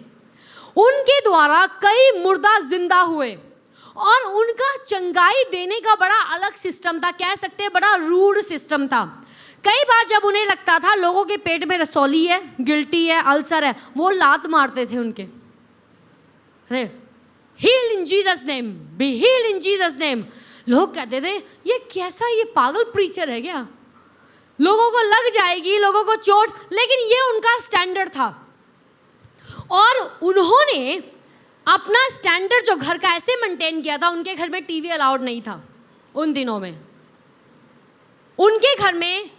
उनके द्वारा कई मुर्दा जिंदा हुए, और उनका चंगाई देने का बड़ा अलग सिस्टम था, कह सकते हैं बड़ा रूड सिस्टम था। कई बार जब उन्हें लगता था लोगों के पेट में रसौली है, गिल्टी है, अल्सर है, वो लात मारते थे उनके, अरे heal in Jesus name, be heal in Jesus name. लोग कहते थे ये कैसा, ये पागल प्रीचर है क्या, लोगों को लग जाएगी, लोगों को चोट। लेकिन ये उनका स्टैंडर्ड था, और उन्होंने अपना स्टैंडर्ड जो घर का ऐसे मेंटेन किया था। उनके घर में टीवी अलाउड नहीं था उन दिनों में, उनके घर में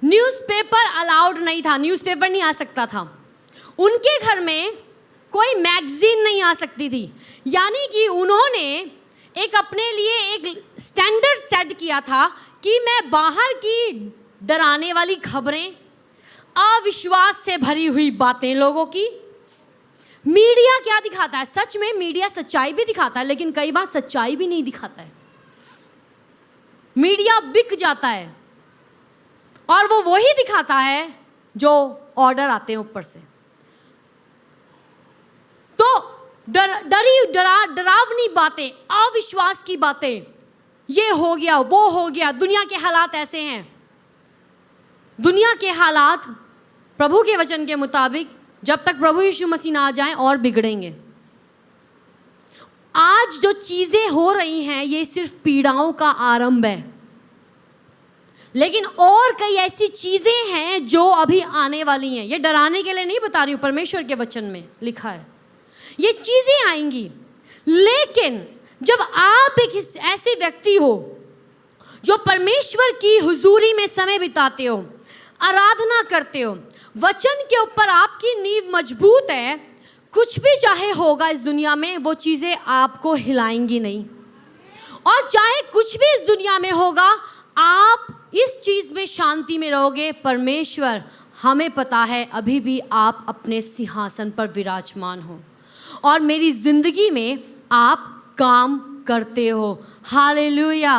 न्यूज़पेपर अलाउड नहीं था, न्यूज़पेपर नहीं आ सकता था, उनके घर में कोई मैगजीन नहीं आ सकती थी। यानी कि उन्होंने एक अपने लिए एक स्टैंडर्ड सेट किया था कि मैं बाहर की डराने वाली खबरें, अविश्वास से भरी हुई बातें लोगों की, मीडिया क्या दिखाता है, सच में मीडिया सच्चाई भी दिखाता है, लेकिन कई बार सच्चाई भी नहीं दिखाता है। मीडिया बिक जाता है, और वो वही दिखाता है जो ऑर्डर आते हैं ऊपर से। तो डरावनी बातें, अविश्वास की बातें, ये हो गया, वो हो गया, दुनिया के हालात ऐसे हैं। दुनिया के हालात प्रभु के वचन के मुताबिक जब तक प्रभु यीशु मसीह ना आ जाएं और बिगड़ेंगे। आज जो चीजें हो रही हैं ये सिर्फ पीड़ाओं का आरंभ है। लेकिन और कई ऐसी चीजें हैं जो अभी आने वाली हैं। ये डराने के लिए नहीं बता रही हूँ, परमेश्वर के वचन में लिखा है ये चीजें आएंगी। लेकिन जब आप एक ऐसे व्यक्ति हो जो परमेश्वर की हुजूरी में समय बिताते हो, आराधना करते हो, वचन के ऊपर आपकी नींव मजबूत है, कुछ भी चाहे होगा इस दुनिया में, वो चीजें आपको हिलाएंगी नहीं। और चाहे कुछ भी इस दुनिया में होगा, आप इस चीज में शांति में रहोगे। परमेश्वर, हमें पता है अभी भी आप अपने सिंहासन पर विराजमान हो और मेरी जिंदगी में आप काम करते हो। हालेलुया।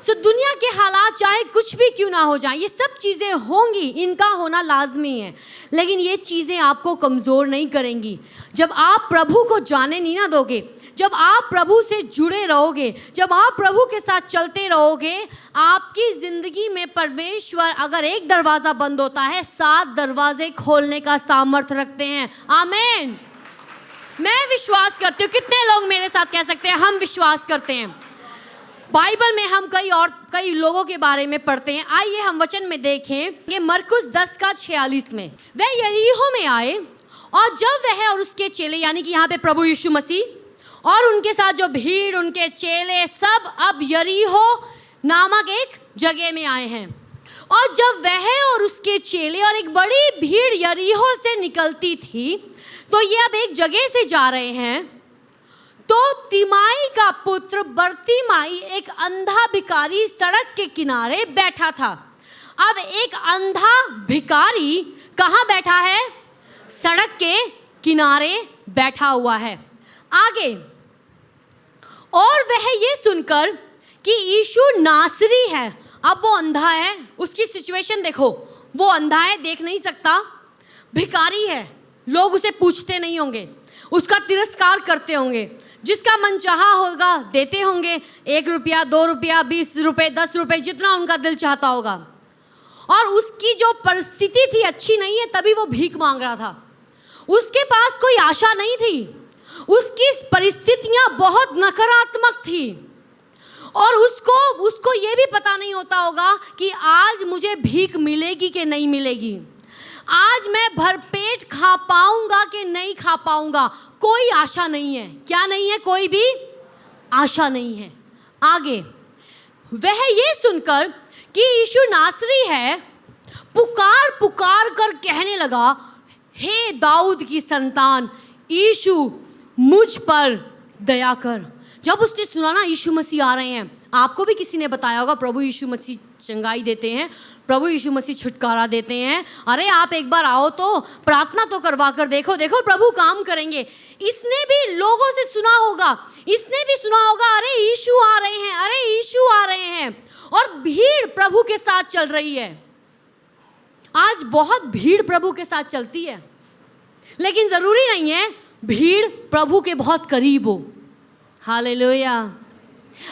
सो दुनिया के हालात चाहे कुछ भी क्यों ना हो जाए, ये सब चीज़ें होंगी, इनका होना लाजमी है, लेकिन ये चीज़ें आपको कमज़ोर नहीं करेंगी। जब आप प्रभु को जाने नहीं ना दोगे, जब आप प्रभु से जुड़े रहोगे, जब आप प्रभु के साथ चलते रहोगे, आपकी ज़िंदगी में परमेश्वर अगर एक दरवाज़ा बंद होता है, 7 दरवाजे खोलने का सामर्थ्य रखते हैं। आमीन। मैं विश्वास करती हूँ। कितने लोग मेरे साथ कह सकते हैं हम विश्वास करते हैं? बाइबल में हम कई लोगों के बारे में पढ़ते हैं। आइए हम वचन में देखें। ये मरकुस 10:46 में, वह यरीहो में आए और जब वह और उसके चेले, यानी कि यहाँ पे प्रभु यीशु मसीह और उनके साथ जो भीड़, उनके चेले सब अब यरीहो नामक एक जगह में आए हैं। और जब वह और उसके चेले और एक बड़ी भीड़ यरीहो से निकलती थी, तो ये अब एक जगह से जा रहे हैं, तो तिमाई का पुत्र बरतिमाई एक अंधा भिखारी सड़क के किनारे बैठा था। अब एक अंधा भिखारी कहाँ बैठा है? सड़क के किनारे बैठा हुआ है। आगे, और वह ये सुनकर कि यीशु नासरी है। अब वो अंधा है, उसकी सिचुएशन देखो, वो अंधा है, देख नहीं सकता, भिखारी है, लोग उसे पूछते नहीं होंगे, उसका तिरस्कार करते होंगे, जिसका मन चाहा होगा देते होंगे, 1 रुपया, 2 रुपया, 20 रुपये, 10 रुपये, जितना उनका दिल चाहता होगा। और उसकी जो परिस्थिति थी अच्छी नहीं है, तभी वो भीख मांग रहा था। उसके पास कोई आशा नहीं थी, उसकी परिस्थितियां बहुत नकारात्मक थी और उसको ये भी पता नहीं होता होगा कि आज मुझे भीख मिलेगी कि नहीं मिलेगी, आज मैं भरपेट खा पाऊंगा कि नहीं खा पाऊंगा। कोई आशा नहीं है। क्या नहीं है? कोई भी आशा नहीं है। आगे, वह ये सुनकर कि यीशु नासरी है, पुकार पुकार कर कहने लगा, हे दाऊद की संतान, यीशु मुझ पर दया कर। जब उसने सुना ना यीशु मसीह आ रहे हैं, आपको भी किसी ने बताया होगा प्रभु यीशु मसीह चंगाई देते हैं, प्रभु यीशु मसीह छुटकारा देते हैं, अरे आप एक बार आओ तो प्रार्थना तो करवा कर देखो, देखो प्रभु काम करेंगे। इसने भी लोगों से सुना होगा, इसने भी सुना होगा, अरे यीशु आ रहे हैं, अरे यीशु आ रहे हैं, और भीड़ प्रभु के साथ चल रही है। आज बहुत भीड़ प्रभु के साथ चलती है, लेकिन जरूरी नहीं है भीड़ प्रभु के बहुत करीब हो। हालेलुया।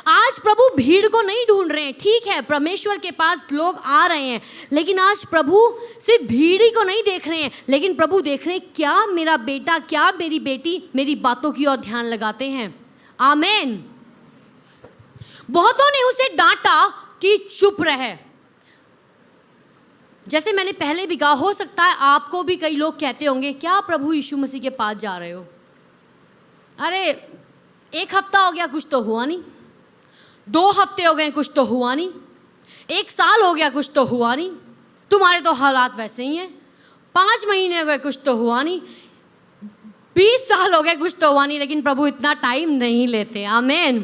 आज प्रभु भीड़ को नहीं ढूंढ रहे हैं, ठीक है, परमेश्वर के पास लोग आ रहे हैं, लेकिन आज प्रभु सिर्फ भीड़ ही को नहीं देख रहे हैं, लेकिन प्रभु देख रहे हैं क्या मेरा बेटा, क्या मेरी बेटी मेरी बातों की ओर ध्यान लगाते हैं। आमीन। बहुतों ने उसे डांटा कि चुप रहे। जैसे मैंने पहले भी कहा, हो सकता है आपको भी कई लोग कहते होंगे, क्या प्रभु यीशु मसीह के पास जा रहे हो? अरे 1 हफ्ता हो गया, कुछ तो हुआ नहीं, 2 हफ्ते हो गए, कुछ तो हुआ नहीं, 1 साल हो गया, कुछ तो हुआ नहीं, तुम्हारे तो हालात वैसे ही हैं, 5 महीने हो गए, कुछ तो हुआ नहीं, 20 साल हो गए, कुछ तो हुआ नहीं। लेकिन प्रभु इतना टाइम नहीं लेते। आमीन।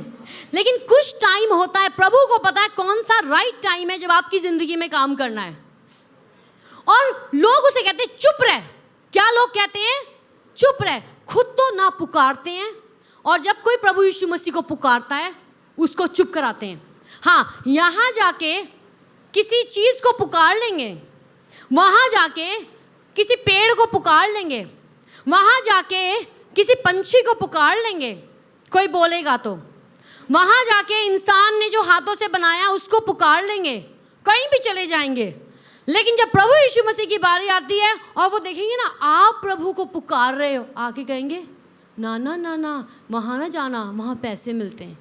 लेकिन कुछ टाइम होता है, प्रभु को पता है कौन सा राइट टाइम है जब आपकी जिंदगी में काम करना है, और लोग उसे कहते हैं चुप रह। क्या लोग कहते हैं? चुप रह। खुद तो ना पुकारते हैं, और जब कोई प्रभु यीशु मसीह को पुकारता है उसको चुप कराते हैं। हाँ, यहाँ जाके किसी चीज़ को पुकार लेंगे, वहाँ जाके किसी पेड़ को पुकार लेंगे, वहाँ जाके किसी पंछी को पुकार लेंगे, कोई बोलेगा तो, वहाँ जाके इंसान ने जो हाथों से बनाया उसको पुकार लेंगे, कहीं भी चले जाएंगे। लेकिन जब प्रभु यीशु मसीह की बारी आती है और वो देखेंगे ना आप प्रभु को पुकार रहे हो, आके कहेंगे ना ना ना ना, वहाँ ना जाना, वहाँ पैसे मिलते हैं।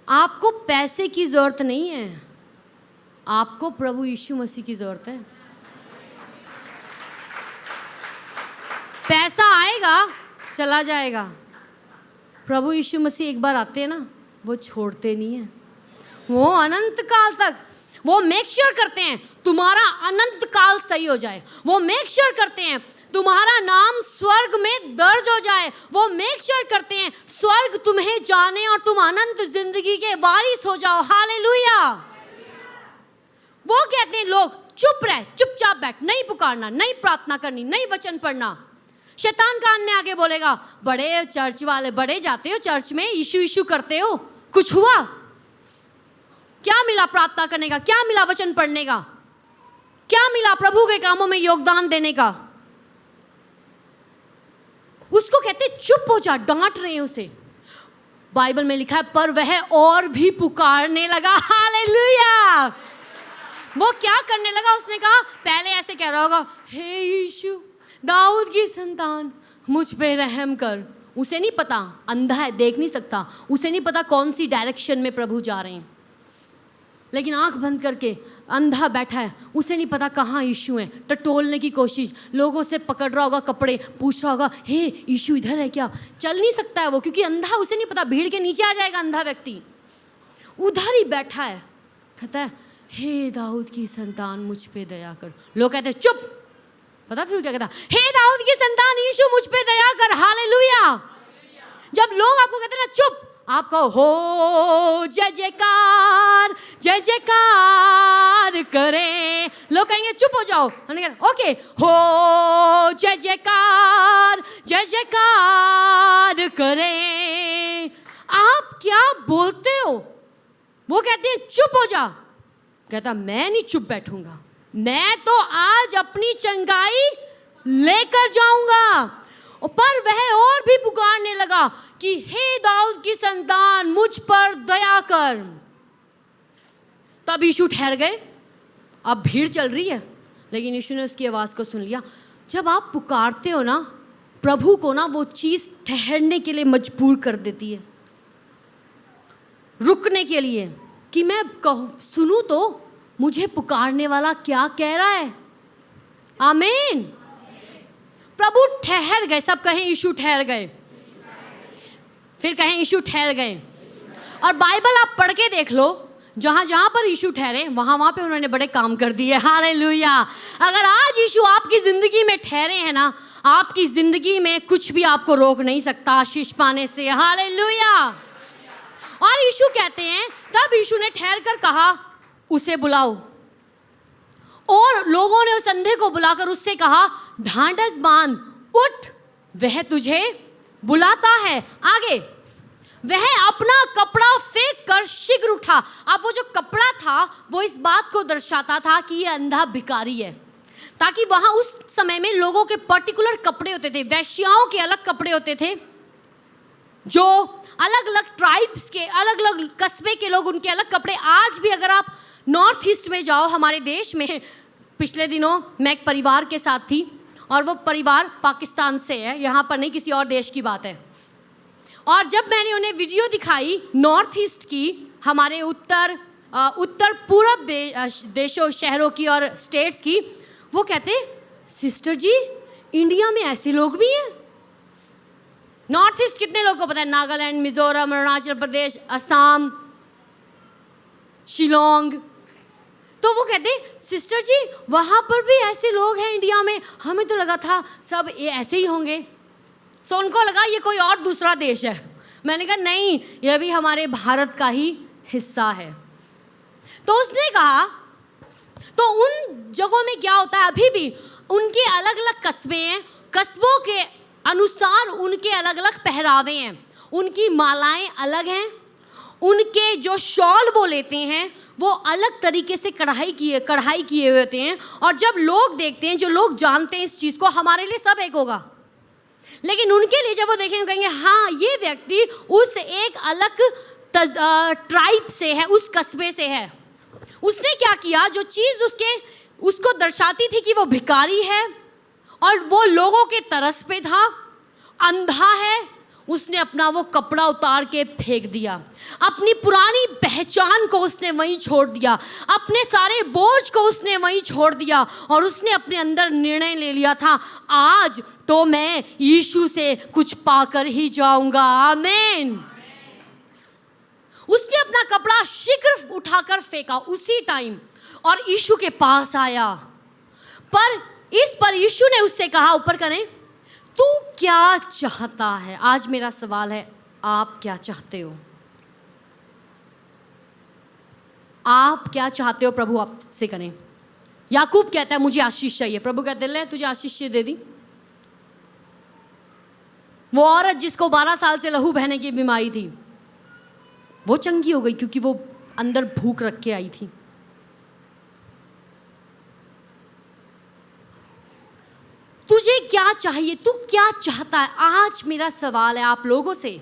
आपको पैसे की ज़रूरत नहीं है, आपको प्रभु यीशु मसीह की जरूरत है। पैसा आएगा चला जाएगा, प्रभु यीशु मसीह एक बार आते हैं ना, वो छोड़ते नहीं है, वो अनंत काल तक वो मेक श्योर करते हैं तुम्हारा अनंत काल सही हो जाए, वो मेक श्योर करते हैं तुम्हारा नाम स्वर्ग में दर्ज हो जाए, वो मेक श्योर करते हैं स्वर्ग तुम्हें जाने और तुम अनंत जिंदगी के वारिस हो जाओ। हालेलुया। वो कहते हैं लोग चुप रह, चुपचाप बैठ, नहीं पुकारना, नहीं प्रार्थना करनी, नहीं वचन पढ़ना। शैतान कान में आगे बोलेगा, बड़े चर्च वाले, बड़े जाते हो चर्च में, यीशु यीशु करते हो, कुछ हुआ क्या? मिला प्रार्थना करने का? क्या मिला वचन पढ़ने का? क्या मिला प्रभु के कामों में योगदान देने का? उसको कहते चुप हो जा, डांट रहे हैं उसे। बाइबल में लिखा है पर वह और भी पुकारने लगा। हालेलुया। वो क्या करने लगा? उसने कहा, पहले ऐसे कह रहा होगा, हे यीशु दाऊद की संतान मुझ पे रहम कर। उसे नहीं पता, अंधा है, देख नहीं सकता, उसे नहीं पता कौन सी डायरेक्शन में प्रभु जा रहे हैं, लेकिन आंख बंद करके अंधा बैठा है, उसे नहीं पता कहाँ यीशु है। टटोलने की कोशिश, लोगों से पकड़ रहा होगा कपड़े, पूछ रहा होगा, हे यीशु इधर है क्या? चल नहीं सकता है वो, क्योंकि अंधा, उसे नहीं पता, भीड़ के नीचे आ जाएगा अंधा व्यक्ति। उधर ही बैठा है, कहता है, हे दाऊद की संतान मुझ पे दया कर। लोग कहते हैं चुप। पता फिर क्या कहता? हे दाऊद की संतान यीशु मुझ पे दया कर। हालेलुया। जब लोग आपको कहते हैं ना चुप, आप कहो हो जय जयकार, जय जयकार करे। लोग कहेंगे चुप हो जाओ, ओके, हो जय जयकार, जय जयकार करे। आप क्या बोलते हो? वो कहते हैं चुप हो जा। कहता मैं नहीं चुप बैठूंगा, मैं तो आज अपनी चंगाई लेकर जाऊंगा। पर वह और भी पुकारने लगा कि हे दाऊद की संतान मुझ पर दया कर। तब यीशु ठहर गए। अब भीड़ चल रही है, लेकिन यीशु ने उसकी आवाज को सुन लिया। जब आप पुकारते हो ना प्रभु को ना, वो चीज ठहरने के लिए मजबूर कर देती है, रुकने के लिए, कि मैं सुनूं तो मुझे पुकारने वाला क्या कह रहा है। आमीन। प्रभु ठहर गए। सब कहें यीशु ठहर गए। फिर कहें यीशु ठहर गए। और बाइबल आप पढ़ के देख लो, जहां जहां पर यीशु ठहरे वहां वहां पे उन्होंने बड़े काम कर दिए। हालेलुया। अगर आज यीशु आपकी जिंदगी में ठहरे हैं ना, आपकी जिंदगी में कुछ भी आपको रोक नहीं सकता आशीष पाने से। हालेलुया। और यीशु कहते हैं, तब यीशु ने ठहर कर कहा, उसे बुलाओ। और लोगों ने उस अंधे को बुलाकर उससे कहा, ढांढस बांध, उठ, वह तुझे बुलाता है। आगे, वह अपना कपड़ा फेंक कर शीघ्र उठा। अब वो जो कपड़ा था वो इस बात को दर्शाता था कि ये अंधा भिखारी है, ताकि वहां उस समय में लोगों के पर्टिकुलर कपड़े होते थे। वैश्याओं के अलग कपड़े होते थे, जो अलग अलग ट्राइब्स के, अलग अलग कस्बे के लोग, उनके अलग कपड़े। आज भी अगर आप नॉर्थ ईस्ट में जाओ हमारे देश में, पिछले दिनों मैं एक परिवार के साथ थी और वो परिवार पाकिस्तान से है, यहाँ पर नहीं, किसी और देश की बात है। और जब मैंने उन्हें वीडियो दिखाई नॉर्थ ईस्ट की, हमारे उत्तर पूर्व देशों, शहरों की और स्टेट्स की, वो कहते, सिस्टर जी इंडिया में ऐसे लोग भी हैं। नॉर्थ ईस्ट कितने लोगों को पता है? नागालैंड, मिजोरम, अरुणाचल प्रदेश, असम, शिलोंग। तो वो कहते, सिस्टर जी वहाँ पर भी ऐसे लोग हैं इंडिया में, हमें तो लगा था सब ये ऐसे ही होंगे। सो उनको लगा ये कोई और दूसरा देश है। मैंने कहा नहीं, यह भी हमारे भारत का ही हिस्सा है। तो उसने कहा, तो उन जगहों में क्या होता है, अभी भी उनके अलग अलग कस्बे हैं, कस्बों के अनुसार उनके अलग अलग पहरावे हैं, उनकी मालाएं अलग हैं, उनके जो शॉल वो लेते हैं वो अलग तरीके से कढ़ाई किए हुए होते हैं। और जब लोग देखते हैं, जो लोग जानते हैं इस चीज़ को, हमारे लिए सब एक होगा, लेकिन उनके लिए जब वो देखेंगे कहेंगे हाँ ये व्यक्ति उस एक अलग ट्राइब से है, उस कस्बे से है। उसने क्या किया, जो चीज़ उसको दर्शाती थी कि वो भिखारी है और वो लोगों के तरस पे था, अंधा है, उसने अपना वो कपड़ा उतार के फेंक दिया, अपनी पुरानी पहचान को उसने वहीं छोड़ दिया, अपने सारे बोझ को उसने वहीं छोड़ दिया और उसने अपने अंदर निर्णय ले लिया था, आज तो मैं यीशु से कुछ पाकर ही जाऊंगा। आमीन। उसने अपना कपड़ा शीघ्र उठाकर फेंका उसी टाइम और यीशु के पास आया। पर यीशु ने उससे कहा, ऊपर करें, तू क्या चाहता है? आज मेरा सवाल है, आप क्या चाहते हो? आप क्या चाहते हो प्रभु आपसे करें? याकूब कहता है मुझे आशीष चाहिए। प्रभु कहते ले तुझे आशीष दे दी। वो औरत जिसको 12 साल से लहू बहने की बीमारी थी, वो चंगी हो गई क्योंकि वो अंदर भूख रख के आई थी। तुझे क्या चाहिए? तू क्या चाहता है? आज मेरा सवाल है आप लोगों से,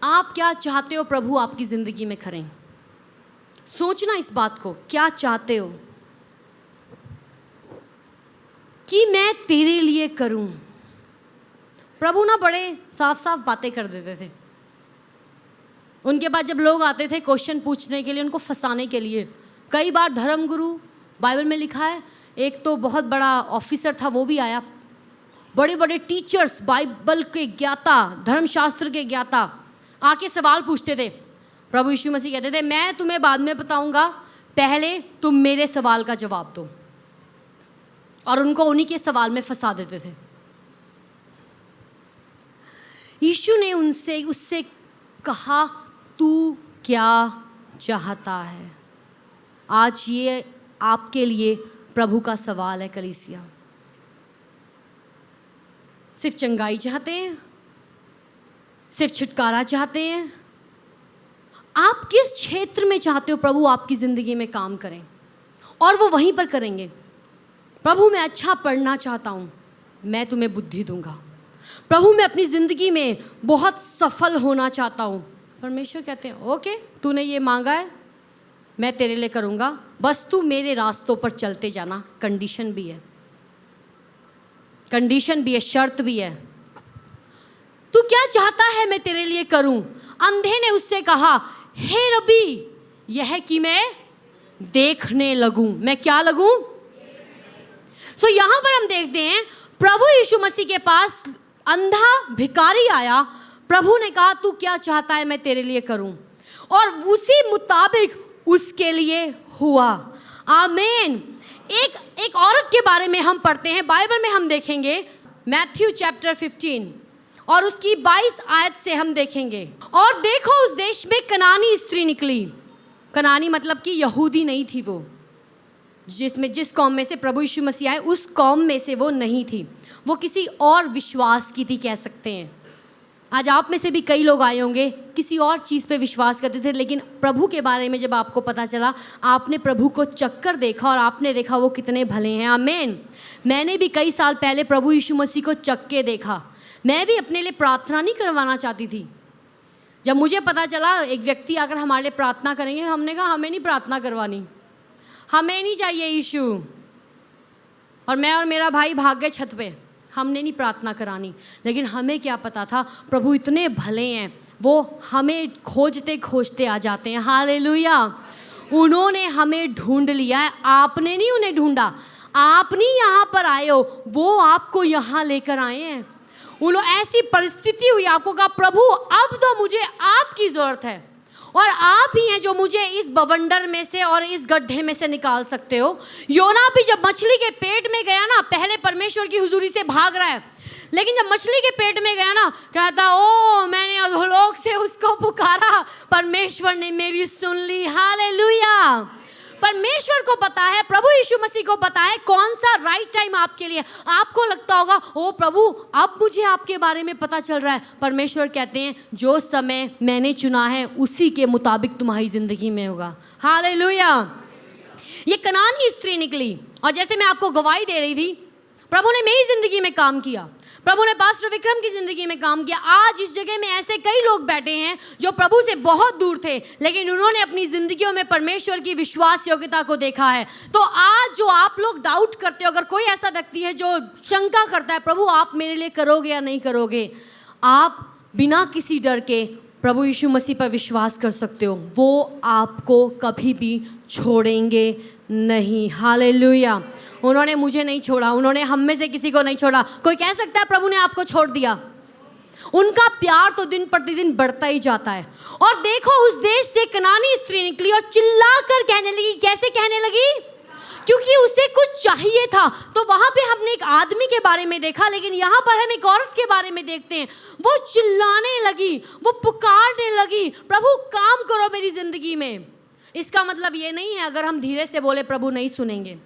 आप क्या चाहते हो प्रभु आपकी जिंदगी में करें? सोचना इस बात को, क्या चाहते हो कि मैं तेरे लिए करूं? प्रभु ना बड़े साफ साफ बातें कर देते थे। उनके पास जब लोग आते थे क्वेश्चन पूछने के लिए, उनको फंसाने के लिए, कई बार धर्मगुरु, बाइबल में लिखा है, एक तो बहुत बड़ा ऑफिसर था वो भी आया, बड़े बड़े टीचर्स, बाइबल के ज्ञाता, धर्मशास्त्र के ज्ञाता आके सवाल पूछते थे। प्रभु यीशु मसीह कहते थे मैं तुम्हें बाद में बताऊंगा, पहले तुम मेरे सवाल का जवाब दो, और उनको उन्हीं के सवाल में फंसा देते थे। यीशु ने उससे कहा तू क्या चाहता है? आज ये आपके लिए प्रभु का सवाल है कलीसिया। सिर्फ चंगाई चाहते हैं? सिर्फ छुटकारा चाहते हैं? आप किस क्षेत्र में चाहते हो प्रभु आपकी ज़िंदगी में काम करें? और वो वहीं पर करेंगे। प्रभु मैं अच्छा पढ़ना चाहता हूँ, मैं तुम्हें बुद्धि दूंगा। प्रभु मैं अपनी ज़िंदगी में बहुत सफल होना चाहता हूँ। परमेश्वर कहते हैं ओके, तूने ये मांगा है, मैं तेरे लिए करूँगा, बस तू मेरे रास्तों पर चलते जाना। कंडीशन भी है, कंडीशन भी है, शर्त भी है। तू क्या चाहता है मैं तेरे लिए करूं? अंधे ने उससे कहा हे रब्बी, यह कि मैं देखने लगूं। मैं क्या लगूं? सो यहां पर हम देखते हैं प्रभु यीशु मसीह के पास अंधा भिखारी आया। प्रभु ने कहा तू क्या चाहता है मैं तेरे लिए करूं, और उसी मुताबिक उसके लिए हुआ। आमीन। एक औरत के बारे में हम पढ़ते हैं बाइबल में, हम देखेंगे मैथ्यू चैप्टर 15 और उसकी 22 आयत से हम देखेंगे। और देखो उस देश में कनानी स्त्री निकली। कनानी मतलब कि यहूदी नहीं थी वो, जिस कौम में से प्रभु यीशु मसीह आए उस कौम में से वो नहीं थी, वो किसी और विश्वास की थी कह सकते हैं। आज आप में से भी कई लोग आए होंगे किसी और चीज़ पे विश्वास करते थे, लेकिन प्रभु के बारे में जब आपको पता चला, आपने प्रभु को चक्कर देखा और आपने देखा वो कितने भले हैं। आमीन। मैंने भी कई साल पहले प्रभु यीशु मसीह को चक्के देखा। मैं भी अपने लिए प्रार्थना नहीं करवाना चाहती थी। जब मुझे पता चला एक व्यक्ति आकर हमारे लिए प्रार्थना करेंगे, हमने कहा हमें नहीं प्रार्थना करवानी, हमें नहीं चाहिए यीशु। और मैं और मेरा भाई भाग गए छत पे, हमने नहीं प्रार्थना करानी। लेकिन हमें क्या पता था प्रभु इतने भले हैं, वो हमें खोजते खोजते आ जाते हैं। हालेलुया। उन्होंने हमें ढूंढ लिया है, आपने नहीं उन्हें ढूंढा। आप नहीं यहाँ पर आए हो, वो आपको यहाँ लेकर आए हैं। ऐसी परिस्थिति हुई, आपको कहा प्रभु अब तो मुझे आपकी ज़रूरत है, और आप ही हैं जो मुझे इस बवंडर में से और इस गड्ढे में से निकाल सकते हो। योना भी जब मछली के पेट में गया ना, पहले परमेश्वर की हुजूरी से भाग रहा है, लेकिन जब मछली के पेट में गया ना, कहता ओ मैंने अधोलोक से उसको पुकारा, परमेश्वर ने मेरी सुन ली। हालेलुया। परमेश्वर को पता है, प्रभु यीशु मसीह को पता है कौन सा राइट टाइम आपके लिए। आपको लगता होगा ओ प्रभु अब मुझे आपके बारे में पता चल रहा है। परमेश्वर कहते हैं जो समय मैंने चुना है उसी के मुताबिक तुम्हारी जिंदगी में होगा। हालेलुया। ये कनानी स्त्री निकली, और जैसे मैं आपको गवाही दे रही थी, प्रभु ने मेरी जिंदगी में काम किया, प्रभु ने पास्टर विक्रम की जिंदगी में काम किया। आज इस जगह में ऐसे कई लोग बैठे हैं जो प्रभु से बहुत दूर थे, लेकिन उन्होंने अपनी जिंदगियों में परमेश्वर की विश्वास योग्यता को देखा है। तो आज जो आप लोग डाउट करते हो, अगर कोई ऐसा व्यक्ति है जो शंका करता है प्रभु आप मेरे लिए करोगे या नहीं करोगे, आप बिना किसी डर के प्रभु यीशु मसीह पर विश्वास कर सकते हो, वो आपको कभी भी छोड़ेंगे नहीं। हालेलुया। उन्होंने मुझे नहीं छोड़ा, उन्होंने हम में से किसी को नहीं छोड़ा। कोई कह सकता है प्रभु ने आपको छोड़ दिया? उनका प्यार तो दिन प्रतिदिन बढ़ता ही जाता है। और देखो, उस देश से कनानी स्त्री निकली और चिल्लाकर कहने लगी। कैसे कहने लगी? क्योंकि उसे कुछ चाहिए था। तो वहां पे हमने एक आदमी के बारे में देखा, लेकिन यहाँ पर हम एक औरत के बारे में देखते हैं। वो चिल्लाने लगी, वो पुकारने लगी, प्रभु काम करो मेरी जिंदगी में। इसका मतलब ये नहीं है अगर हम धीरे से बोले प्रभु नहीं सुनेंगे।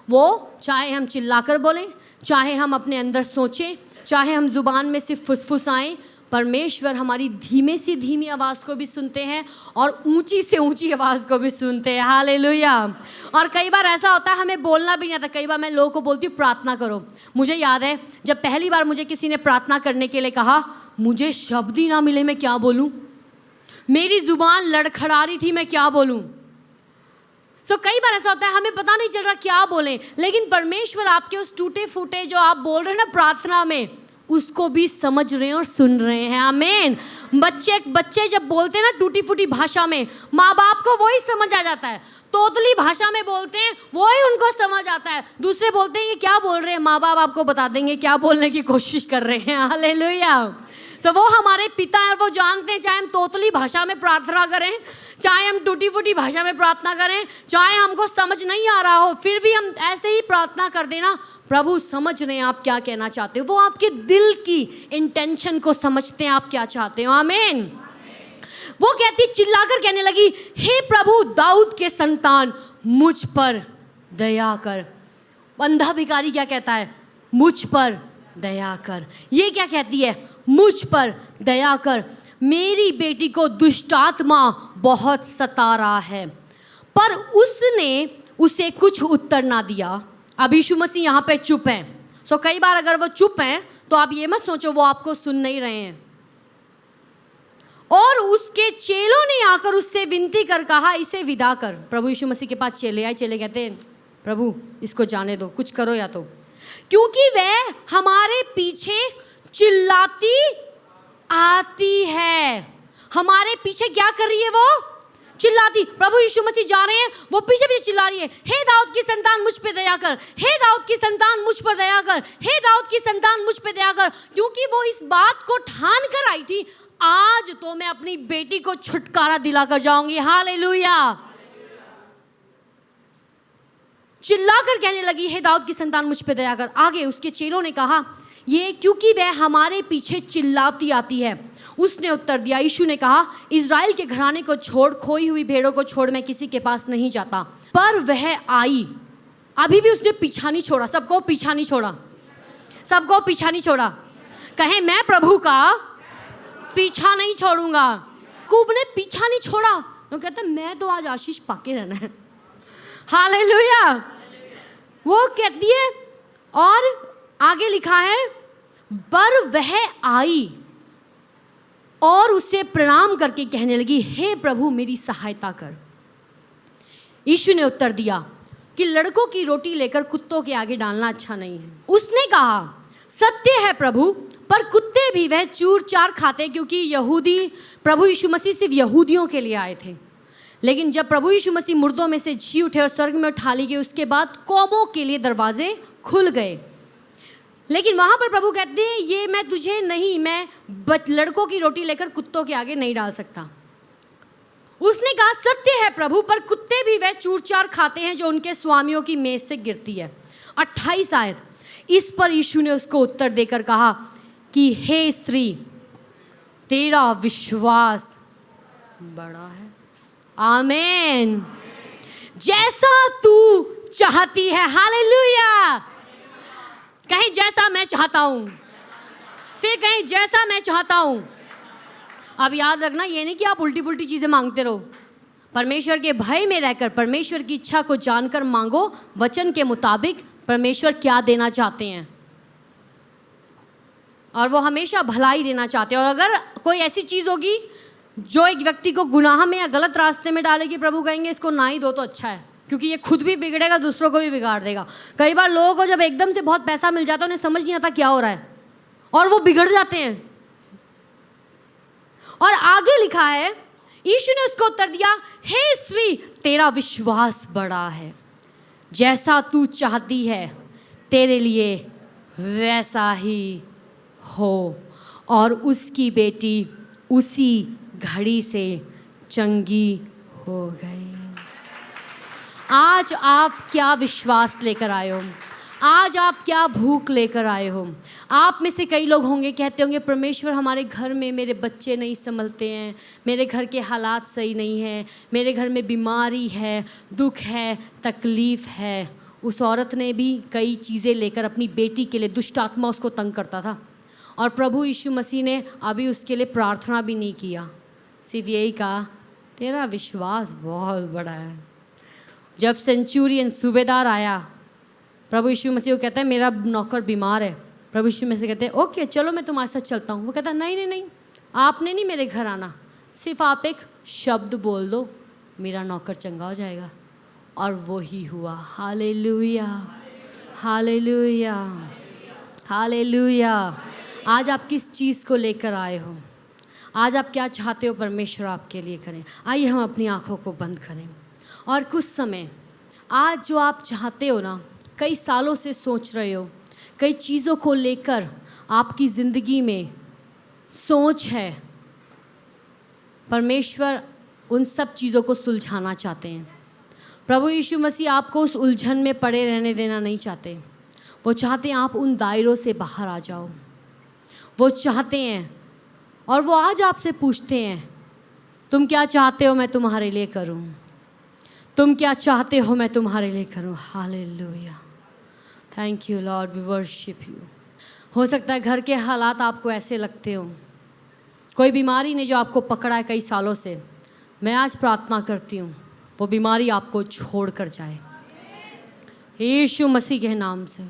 वो चाहे हम चिल्लाकर बोलें, चाहे हम अपने अंदर सोचें, चाहे हम जुबान में सिर्फ फुसफुसाएं, परमेश्वर हमारी धीमे से धीमी आवाज़ को भी सुनते हैं और ऊंची से ऊंची आवाज़ को भी सुनते हैं। हालेलुया। और कई बार ऐसा होता है हमें बोलना भी नहीं आता। कई बार मैं लोगों को बोलती हूँ प्रार्थना करो। मुझे याद है जब पहली बार मुझे किसी ने प्रार्थना करने के लिए कहा, मुझे शब्द ही ना मिले, मैं क्या बोलूँ। मेरी जुबान लड़खड़ा रही थी, मैं क्या बोलूँ। कई बार ऐसा होता है हमें पता नहीं चल रहा क्या बोलें, लेकिन परमेश्वर आपके उस टूटे फूटे जो आप बोल रहे हैं ना प्रार्थना में, उसको भी समझ रहे हैं और सुन रहे हैं। आमीन। बच्चे जब बोलते हैं ना टूटी फूटी भाषा में, माँ बाप को वही समझ आ जाता है। तोतली भाषा में बोलते हैं, वही उनको समझ आता है। दूसरे बोलते हैं ये क्या बोल रहे हैं, माँ बाप आपको बता देंगे क्या बोलने की कोशिश कर रहे हैं। हालेलुया। वो हमारे पिता हैं और वो जानते हैं, चाहे हम तोतली भाषा में प्रार्थना करें, चाहे हम टूटी फूटी भाषा में प्रार्थना करें, चाहे हमको समझ नहीं आ रहा हो, फिर भी हम ऐसे ही प्रार्थना कर देना, प्रभु समझ रहे हैं आप क्या कहना चाहते हो। वो आपके दिल की इंटेंशन को समझते हैं आप क्या चाहते हो। आमीन। वो कहती चिल्लाकर कहने लगी, हे प्रभु दाऊद के संतान मुझ पर दया कर। अंधा भिखारी क्या कहता है? मुझ पर दया कर। ये क्या कहती है? मुझ पर दया कर, मेरी बेटी को दुष्टात्मा बहुत सता रहा है। पर उसने उसे कुछ उत्तर ना दिया। अब यीशु मसीह यहाँ पे चुप हैं। कई बार अगर वो चुप हैं तो आप ये मत सोचो वो आपको सुन नहीं रहे हैं। और उसके चेलों ने आकर उससे विनती कर कहा, इसे विदा कर। प्रभु यीशु मसीह के पास चेले आए। चेले कहते हैं, प्रभु इसको जाने दो, कुछ करो या तो, क्योंकि वह हमारे पीछे चिल्लाती आती है। हमारे पीछे क्या कर रही है? वो चिल्लाती। प्रभु यीशु मसीह जा रहे हैं, वो पीछे पीछे चिल्ला रही है, हे दाऊद की संतान मुझ पे दया कर, हे दाऊद की संतान मुझ पर दया कर, हे दाऊद की संतान मुझ पे दया कर। क्योंकि वो इस बात को ठान कर आई थी, आज तो मैं अपनी बेटी को छुटकारा दिलाकर जाऊंगी। हालेलुया। चिल्लाकर कहने लगी, हे दाऊद की संतान मुझ पे दया कर। आगे उसके चेलों ने कहा, ये क्योंकि वह हमारे पीछे चिल्लाती आती है। उसने उत्तर दिया, यीशु ने कहा, इज़राइल के घराने को छोड़, खोई हुई भेड़ों को छोड़ मैं किसी के पास नहीं जाता। पर वह आई। अभी भी उसने पीछा नहीं छोड़ा। सबको पीछा नहीं छोड़ा। सबको पीछा नहीं छोड़ा। कहे, मैं प्रभु का पीछा नहीं छोड़ूंगा। याकूब ने पीछा नहीं छोड़ा। वो कहता मैं तो आज आशीष पाके रहना है। हालेलुया। वो कहती है और आगे लिखा है, पर वह आई और उसे प्रणाम करके कहने लगी, हे प्रभु मेरी सहायता कर। यीशु ने उत्तर दिया कि लड़कों की रोटी लेकर कुत्तों के आगे डालना अच्छा नहीं है। उसने कहा, सत्य है प्रभु, पर कुत्ते भी वह चूर चार खाते, क्योंकि यहूदी प्रभु यीशु मसीह सिर्फ यहूदियों के लिए आए थे। लेकिन जब प्रभु यीशु मसीह मुर्दों में से जी उठे और स्वर्ग में उठा लिए गए, उसके बाद कौमों के लिए दरवाजे खुल गए। लेकिन वहाँ पर प्रभु कहते हैं, ये मैं तुझे नहीं, मैं लड़कों की रोटी लेकर कुत्तों के आगे नहीं डाल सकता। उसने कहा, सत्य है प्रभु, पर कुत्ते भी वह चूर चार खाते हैं जो उनके स्वामियों की मेज से गिरती है। 28 आयत। इस पर यीशु ने उसको उत्तर देकर कहा कि हे स्त्री, तेरा विश्वास बड़ा है। आमीन। जैसा तू चाहती है। हालेलुया। कहीं जैसा मैं चाहता हूं, फिर कहीं जैसा मैं चाहता हूं। अब याद रखना, ये नहीं कि आप उल्टी पुल्टी चीजें मांगते रहो। परमेश्वर के भय में रहकर परमेश्वर की इच्छा को जानकर मांगो, वचन के मुताबिक परमेश्वर क्या देना चाहते हैं, और वो हमेशा भलाई देना चाहते हैं। और अगर कोई ऐसी चीज होगी जो एक व्यक्ति को गुनाह में या गलत रास्ते में डालेगी, प्रभु कहेंगे इसको ना ही दो तो अच्छा है, क्योंकि ये खुद भी बिगड़ेगा, दूसरों को भी बिगाड़ देगा। कई बार लोगों को जब एकदम से बहुत पैसा मिल जाता है, उन्हें समझ नहीं आता क्या हो रहा है और वो बिगड़ जाते हैं। और आगे लिखा है, यीशु ने उसको उत्तर दिया, हे स्त्री, तेरा विश्वास बड़ा है, जैसा तू चाहती है तेरे लिए वैसा ही हो। और उसकी बेटी उसी घड़ी से चंगी हो गई। आज आप क्या विश्वास लेकर आए हो? आज आप क्या भूख लेकर आए हो? आप में से कई लोग होंगे, कहते होंगे, परमेश्वर हमारे घर में मेरे बच्चे नहीं संभलते हैं, मेरे घर के हालात सही नहीं हैं, मेरे घर में बीमारी है, दुख है, तकलीफ़ है। उस औरत ने भी कई चीज़ें लेकर अपनी बेटी के लिए, दुष्ट आत्मा उसको तंग करता था, और प्रभु यीशु मसीह ने अभी उसके लिए प्रार्थना भी नहीं किया, सिर्फ यही कहा, तेरा विश्वास बहुत बड़ा है। जब सेंचुरियन सूबेदार आया, प्रभु यीशु मसीह को कहता है, मेरा नौकर बीमार है। प्रभु यीशु मसीह कहते हैं, ओके चलो मैं तुम्हारे साथ चलता हूँ। वो कहता है, नहीं नहीं नहीं, आपने नहीं मेरे घर आना, सिर्फ आप एक शब्द बोल दो, मेरा नौकर चंगा हो जाएगा। और वो ही हुआ। Hallelujah, hallelujah, hallelujah. आज आप किस चीज़ को लेकर आए हो? आज आप क्या चाहते हो परमेश्वर आपके लिए करें? आइए हम अपनी आँखों को बंद करें और कुछ समय, आज जो आप चाहते हो ना, कई सालों से सोच रहे हो, कई चीज़ों को लेकर आपकी ज़िंदगी में सोच है, परमेश्वर उन सब चीज़ों को सुलझाना चाहते हैं। प्रभु यीशु मसीह आपको उस उलझन में पड़े रहने देना नहीं चाहते। वो चाहते हैं आप उन दायरों से बाहर आ जाओ। वो चाहते हैं और वो आज आपसे पूछते हैं, तुम क्या चाहते हो मैं तुम्हारे लिए करूं? तुम क्या चाहते हो मैं तुम्हारे लिए करूं? Hallelujah, thank you Lord, we worship you. हो सकता है घर के हालात आपको ऐसे लगते हो, कोई बीमारी ने जो आपको पकड़ा है कई सालों से, मैं आज प्रार्थना करती हूँ वो बीमारी आपको छोड़ कर जाए यीशु मसीह के नाम से।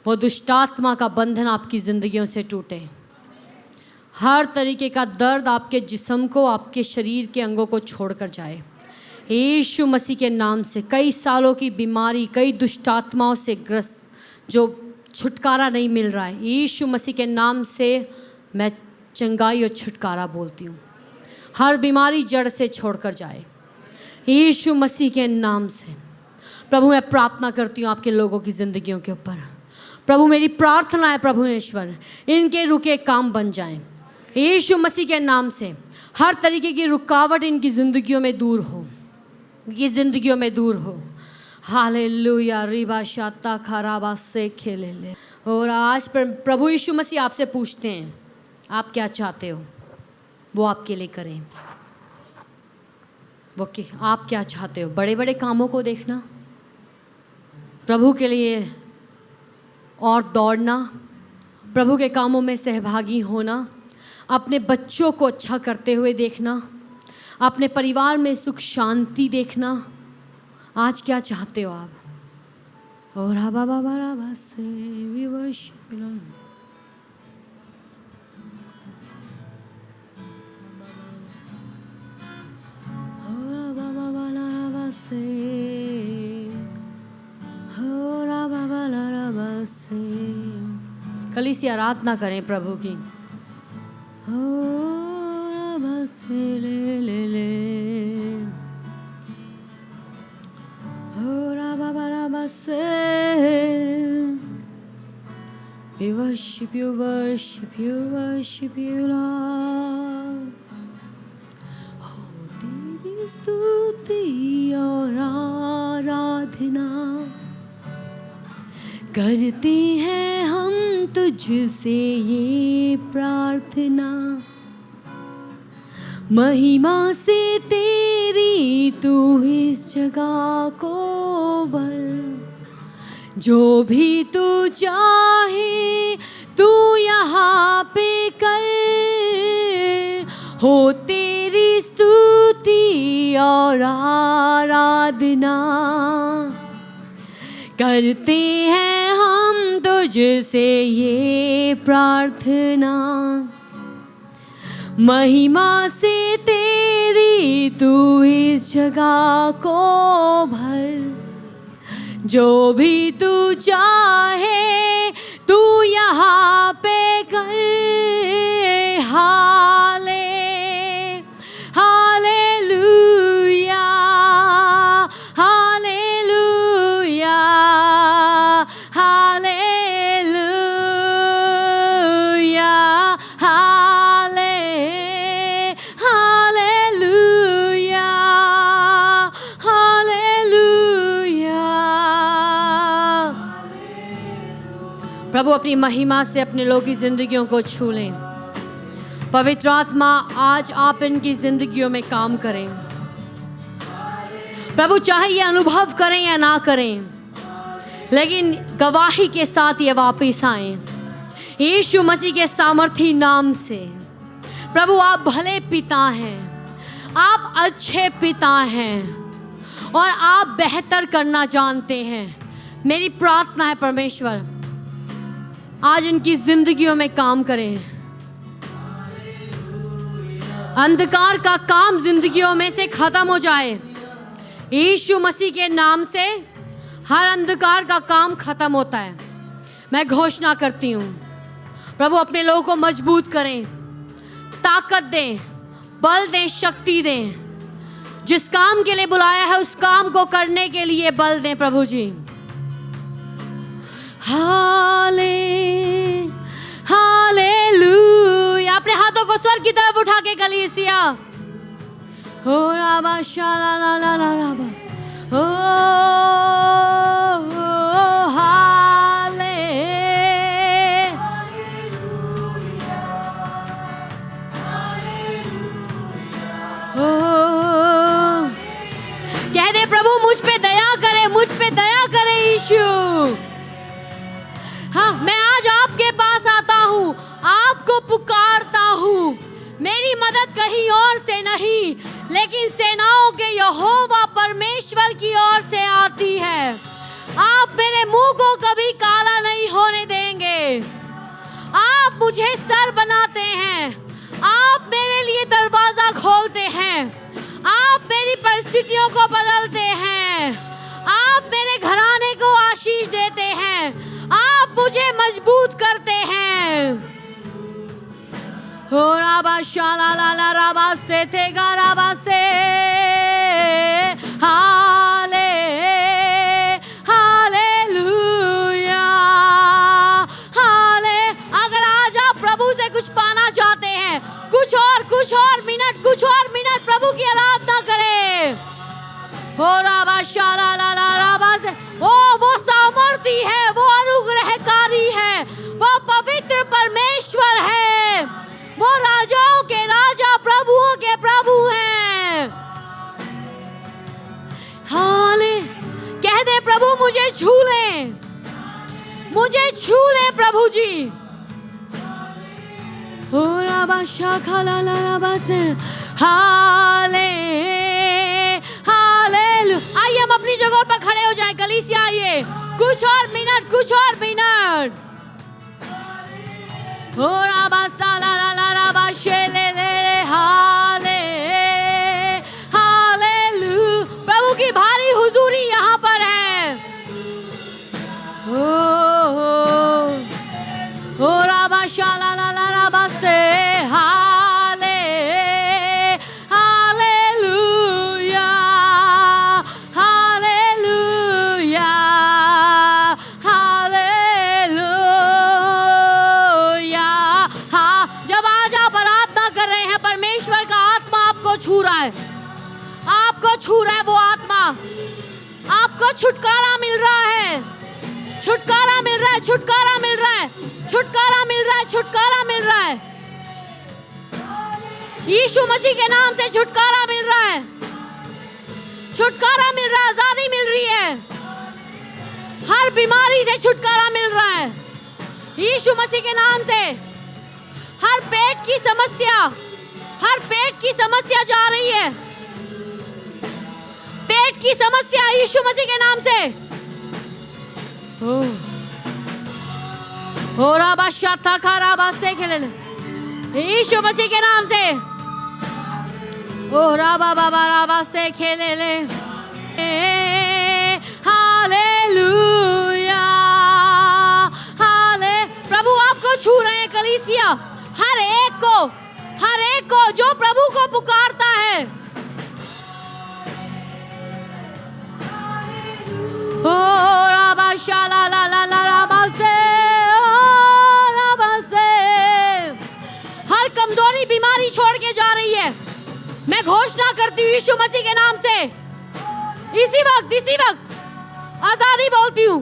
वो दुष्टात्मा का बंधन आपकी ज़िंदगियों से टूटे। हर तरीके का दर्द आपके जिस्म को, आपके शरीर के अंगों को छोड़कर जाए यीशु मसीह के नाम से। कई सालों की बीमारी, कई दुष्टात्माओं से ग्रस्त जो छुटकारा नहीं मिल रहा है, यीशु मसीह के नाम से मैं चंगाई और छुटकारा बोलती हूँ। हर बीमारी जड़ से छोड़कर जाए यीशु मसीह के नाम से। प्रभु मैं प्रार्थना करती हूँ आपके लोगों की ज़िंदगियों के ऊपर। प्रभु मेरी प्रार्थना है, प्रभु ईश्वर, इनके रुके काम बन जाएं यीशु मसीह के नाम से। हर तरीके की रुकावट इनकी ज़िंदगियों में दूर हो, ये ज़िंदगियों में दूर हो। हालेलुया, रिबा शाता खराबा से खेले ले। और आज प्रभु यीशु मसीह आपसे पूछते हैं, आप क्या चाहते हो वो आपके लिए करें। वो कि आप क्या चाहते हो? बड़े बड़े कामों को देखना, प्रभु के लिए और दौड़ना, प्रभु के कामों में सहभागी होना, अपने बच्चों को अच्छा करते हुए देखना, अपने परिवार में सुख शांति देखना। आज क्या चाहते हो आप? और बाबा से विवश कलीसी आराधना करें प्रभु की। ले ले ले We worship you, worship you, worship you, Lord. तेरी स्तुति और आराधना करते हैं हम तुझसे ये प्रार्थना। महिमा से तेरी तू इस जगह को भर, जो भी तू चाहे तू यहाँ पे कर। हो तेरी स्तुति और आराधना करते हैं हम तुझसे ये प्रार्थना। महिमा से तेरी तू इस जगह को भर, जो भी तू चाहे तू यहाँ पे कर। हालेलुया, प्रभु अपनी महिमा से अपने लोगों की जिंदगियों को छू लें। पवित्र आत्मा आज आप इनकी जिंदगियों में काम करें। प्रभु चाहे ये अनुभव करें या ना करें, लेकिन गवाही के साथ ये वापस आए यीशु मसीह के सामर्थी नाम से। प्रभु आप भले पिता हैं, आप अच्छे पिता हैं और आप बेहतर करना जानते हैं। मेरी प्रार्थना है परमेश्वर आज इनकी जिंदगियों में काम करें। अंधकार का काम जिंदगियों में से खत्म हो जाए। यीशु मसीह के नाम से हर अंधकार का काम खत्म होता है। मैं घोषणा करती हूँ प्रभु अपने लोगों को मजबूत करें, ताकत दें, बल दें, शक्ति दें। जिस काम के लिए बुलाया है उस काम को करने के लिए बल दें प्रभु जी। हालेलुया। अपने हाथों को स्वर्ग की तरफ उठा के कलीसिया हो राबा शाला ला ला ला राबा हो हाले हो। कह दे प्रभु मुझ पे दया करे, मुझ पे दया करे यीशु। हाँ, मैं आज आपके पास आता हूँ, आपको पुकारता हूँ। मेरी मदद कहीं और से नहीं, लेकिन सेनाओं के यहोवा परमेश्वर की ओर से आती है। आप मेरे मुंह को कभी काला नहीं होने देंगे। आप मुझे सर बनाते हैं, आप मेरे लिए दरवाजा खोलते हैं, आप मेरी परिस्थितियों को बदलते हैं, आप मेरे घराने को आशीष देते हैं, आप मुझे मजबूत करते हैं। हो राबा शाला ला ला राबा से थे गा राबा से हाले हालेलुया हाले। अगर आज आप प्रभु से कुछ पाना चाहते हैं, कुछ और मिनट प्रभु की आराधना करें। हो राबा शाला ला ला राबा से वो सामर्थी है, वो अनुग्रहकारी है, वो पवित्र परमेश्वर है, वो राजाओं के राजा, प्रभुओं के प्रभु हैं। हाले कह दे प्रभु मुझे छू ले, मुझे छू ले प्रभु जी। हो राबा शाखा ला ला राबा से हाले हालेलुया। आइए हम अपनी जगह पर खड़े हो जाएं कलीसिया। आइए कुछ और मिनट हो राबा साला ला ला राबा शेले ले हाले हालेलुया। प्रभु की भारी हुजूरी यहाँ पर है। हो राबा शाला ला ला राबा से हाले हालेलुया हालेलुया हालेलुया। हाँ, जब आज आप आराधना कर रहे हैं, परमेश्वर का आत्मा आपको छू रहा है, आपको छू रहा है। वो आत्मा आपको छुटकारा मिल रहा है, छुटकारा मिल रहा है, छुटकारा मिल रहा है, छुटकारा मिल रहा है, छुटकारा मिल रहा है। यीशु मसीह के नाम से छुटकारा मिल रहा है, छुटकारा मिल रहा है, आजादी मिल रही है, हर बीमारी से छुटकारा मिल रहा है यीशु मसीह के नाम से। हर पेट की समस्या जा रही है, पेट की समस्या यीशु मसीह के नाम से। हो राबा शाथा खा राबा से खेले यीशु मसीह के नाम से। ओ राबा बाबा राबा से खेले ले हालेलुया हाले। प्रभु आपको छू रहे हैं कलीसिया, हर एक को जो प्रभु को पुकारता है। ओ राबा शाला ला ला ला राबा से हर कमजोरी बीमारी छोड़ के जा रही है। मैं घोषणा करती हूँ यीशु मसीह के नाम से, इसी वक्त आजादी बोलती हूँ,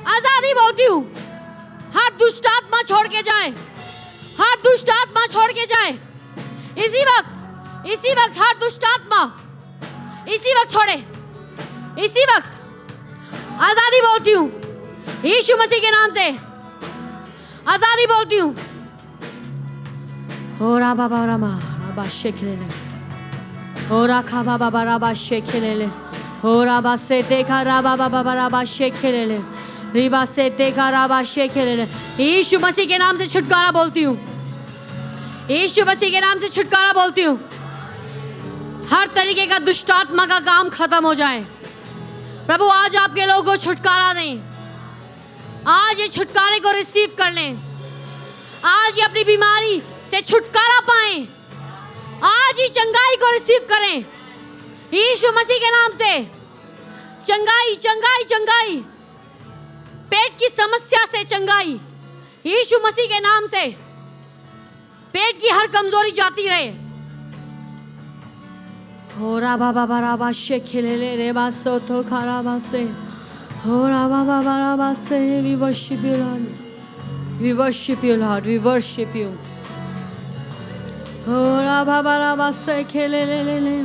आजादी बोलती हूँ। हर दुष्ट आत्मा छोड़ के जाए, हर दुष्ट आत्मा छोड़ के जाए इसी वक्त हर दुष्ट आत्मा इसी वक्त छोड़े, इसी वक्त आजादी बोलती हूँ यीशु मसीह के नाम से, आजादी बोलती हूँ। हो रा बाबा रामा राबा शेखले ले, हो रा खा बाबा राबा शेखले ले, हो रा बा से देखा राबा बाबा राबा शेखले ले, रिबा से देखा राबा शेखले ले। यीशु मसीह के नाम से छुटकारा बोलती हूँ, यीशु मसीह के नाम से छुटकारा बोलती हूँ। हर तरीके का दुष्ट आत्मा का काम खत्म हो जाए। प्रभु आज आपके लोगों को छुटकारा दें, आज ये छुटकारे को रिसीव कर लें, आज ये अपनी बीमारी से छुटकारा पाएं, आज ही चंगाई को रिसीव करें यीशु मसीह के नाम से। चंगाई चंगाई चंगाई, पेट की समस्या से चंगाई यीशु मसीह के नाम से। पेट की हर कमजोरी जाती रहे। हो रा बाबा बाबा शे खेले ले रे बासो तो खारा बासे, हो रा बाबा बाबा से। We worship you Lord, we worship you Lord, we worship you। हो रा बाबा बाबा से खेले ले ले ले,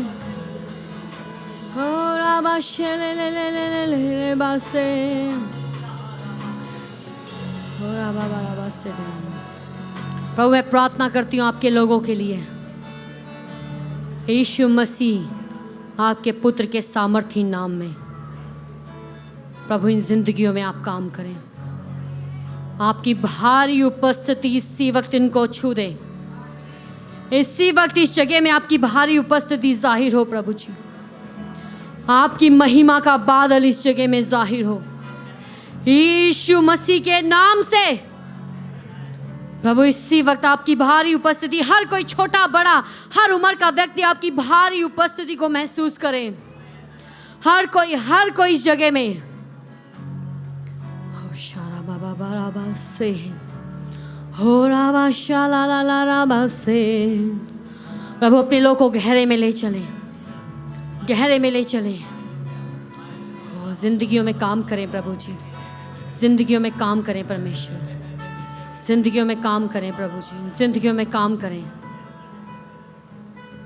हो रा बाशे ले ले ले ले ले रे बासे, हो रा बाबा बाबा से। प्रभु मैं प्रार्थना करती हूँ आपके लोगों के लिए, यीशु मसीह आपके पुत्र के सामर्थी नाम में प्रभु इन जिंदगियों में आप काम करें। आपकी भारी उपस्थिति इसी वक्त इनको छू दे, इसी वक्त इस जगह में आपकी भारी उपस्थिति जाहिर हो। प्रभु जी आपकी महिमा का बादल इस जगह में जाहिर हो यीशु मसीह के नाम से। प्रभु इसी वक्त आपकी भारी उपस्थिति, हर कोई छोटा बड़ा हर उम्र का व्यक्ति आपकी भारी उपस्थिति को महसूस करे। हर कोई इस जगह में हो शारा बाबा बाबा से, हो राबा शाला ला ला राबा से। प्रभु अपने लोग को गहरे में ले चले, गहरे में ले चले। हो जिंदगियों में काम करें प्रभु जी, जिंदगियों में काम करें परमेश्वर, जिंदगियों में काम करें प्रभु जी, जिंदगियों में काम करें।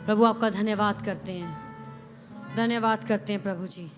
प्रभु आपका धन्यवाद करते हैं, धन्यवाद करते हैं प्रभु जी।